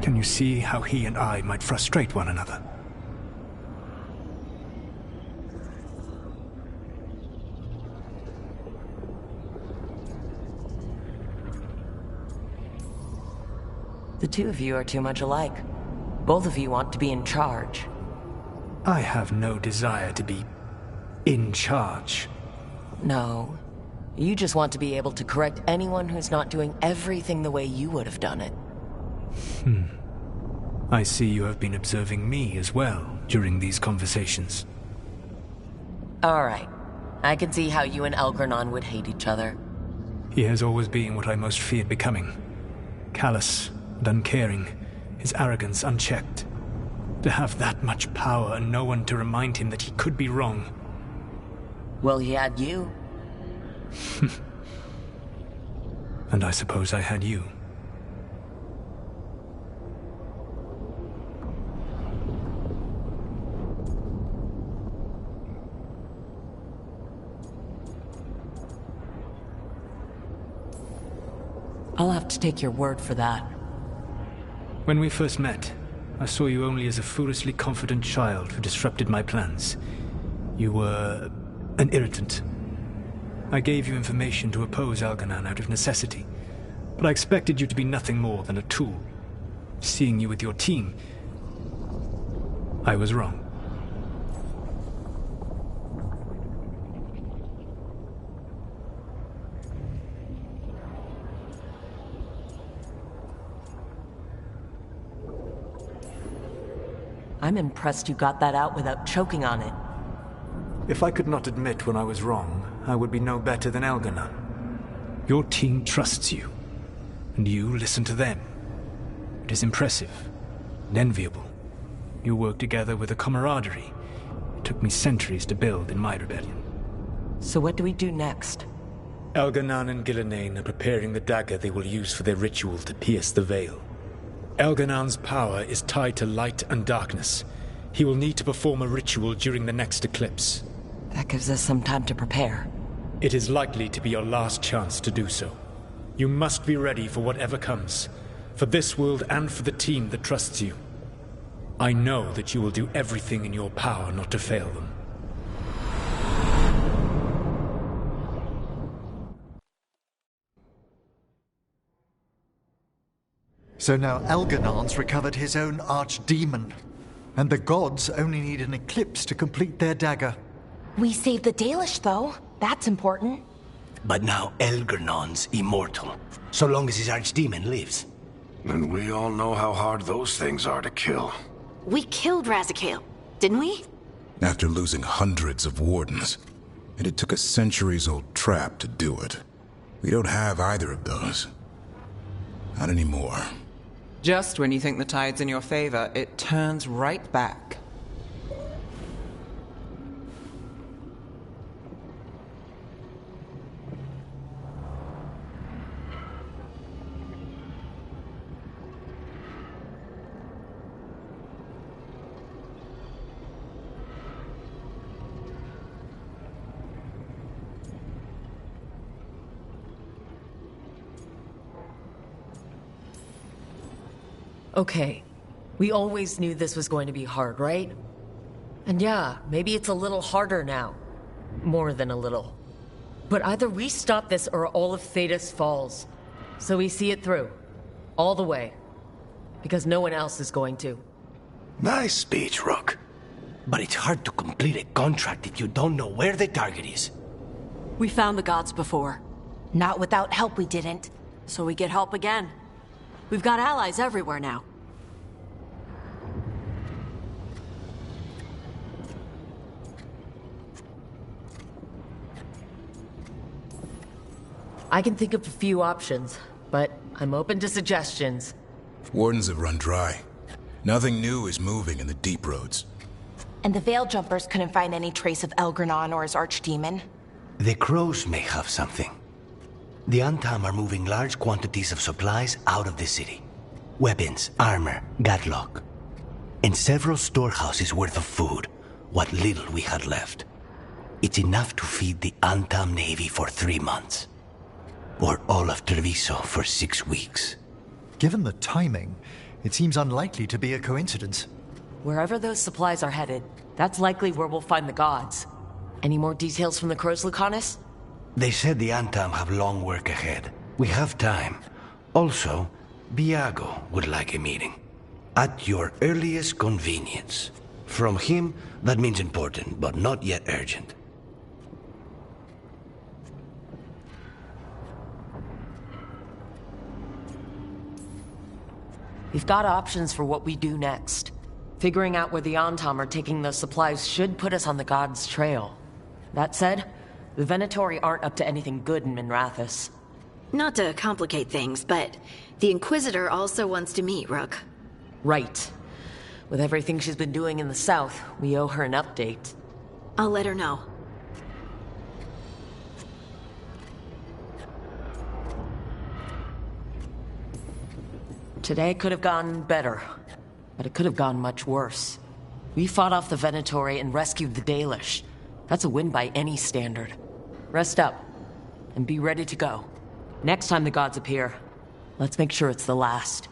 Can you see how he and I might frustrate one another? The two of you are too much alike. Both of you want to be in charge. I have no desire to be in charge. No. You just want to be able to correct anyone who's not doing everything the way you would have done it. I see you have been observing me as well during these conversations. All right. I can see how you and Elgarnon would hate each other. He has always been what I most feared becoming. Callous and uncaring, his arrogance unchecked. To have that much power and no one to remind him that he could be wrong. Well, he had you. And I suppose I had you. I'll have to take your word for that. When we first met, I saw you only as a foolishly confident child who disrupted my plans. You were an irritant. I gave you information to oppose Elganon out of necessity, but I expected you to be nothing more than a tool. Seeing you with your team, I was wrong. I'm impressed you got that out without choking on it. If I could not admit when I was wrong, I would be no better than Elganon. Your team trusts you, and you listen to them. It is impressive and enviable. You work together with a camaraderie it took me centuries to build in my rebellion. So what do we do next? Elganon and Gillenane are preparing the dagger they will use for their ritual to pierce the veil. Elganon's power is tied to light and darkness. He will need to perform a ritual during the next eclipse. That gives us some time to prepare. It is likely to be your last chance to do so. You must be ready for whatever comes, for this world and for the team that trusts you. I know that you will do everything in your power not to fail them. So now Elgarnon's recovered his own archdemon, and the gods only need an eclipse to complete their dagger. We saved the Dalish, though. That's important. But now Elgarnon's immortal, so long as his archdemon lives. And we all know how hard those things are to kill. We killed Razikale, didn't we? After losing hundreds of wardens. And it took a centuries-old trap to do it. We don't have either of those. Not anymore. Just when you think the tide's in your favor, it turns right back. Okay, we always knew this was going to be hard, right? And yeah, maybe it's a little harder now. More than a little. But either we stop this or all of Thedas falls. So we see it through. All the way. Because no one else is going to. Nice speech, Rook. But it's hard to complete a contract if you don't know where the target is. We found the gods before. Not without help, we didn't. So we get help again. We've got allies everywhere now. I can think of a few options, but I'm open to suggestions. Wardens have run dry. Nothing new is moving in the deep roads. And the Veil Jumpers couldn't find any trace of Elgarnon or his archdemon. The crows may have something. The Antam are moving large quantities of supplies out of the city. Weapons, armor, gadlock. And several storehouses worth of food, what little we had left. It's enough to feed the Antam Navy for 3 months. Or all of Treviso for 6 weeks. Given the timing, it seems unlikely to be a coincidence. Wherever those supplies are headed, that's likely where we'll find the gods. Any more details from the crows, Lucanus? They said the Antam have long work ahead. We have time. Also, Biago would like a meeting. At your earliest convenience. From him, that means important, but not yet urgent. We've got options for what we do next. Figuring out where the Antam are taking those supplies should put us on the gods' trail. That said, the Venatori aren't up to anything good in Minrathous. Not to complicate things, but the Inquisitor also wants to meet Rook. Right. With everything she's been doing in the south, we owe her an update. I'll let her know. Today could have gone better, but it could have gone much worse. We fought off the Venatori and rescued the Dalish. That's a win by any standard. Rest up, and be ready to go. Next time the gods appear, let's make sure it's the last.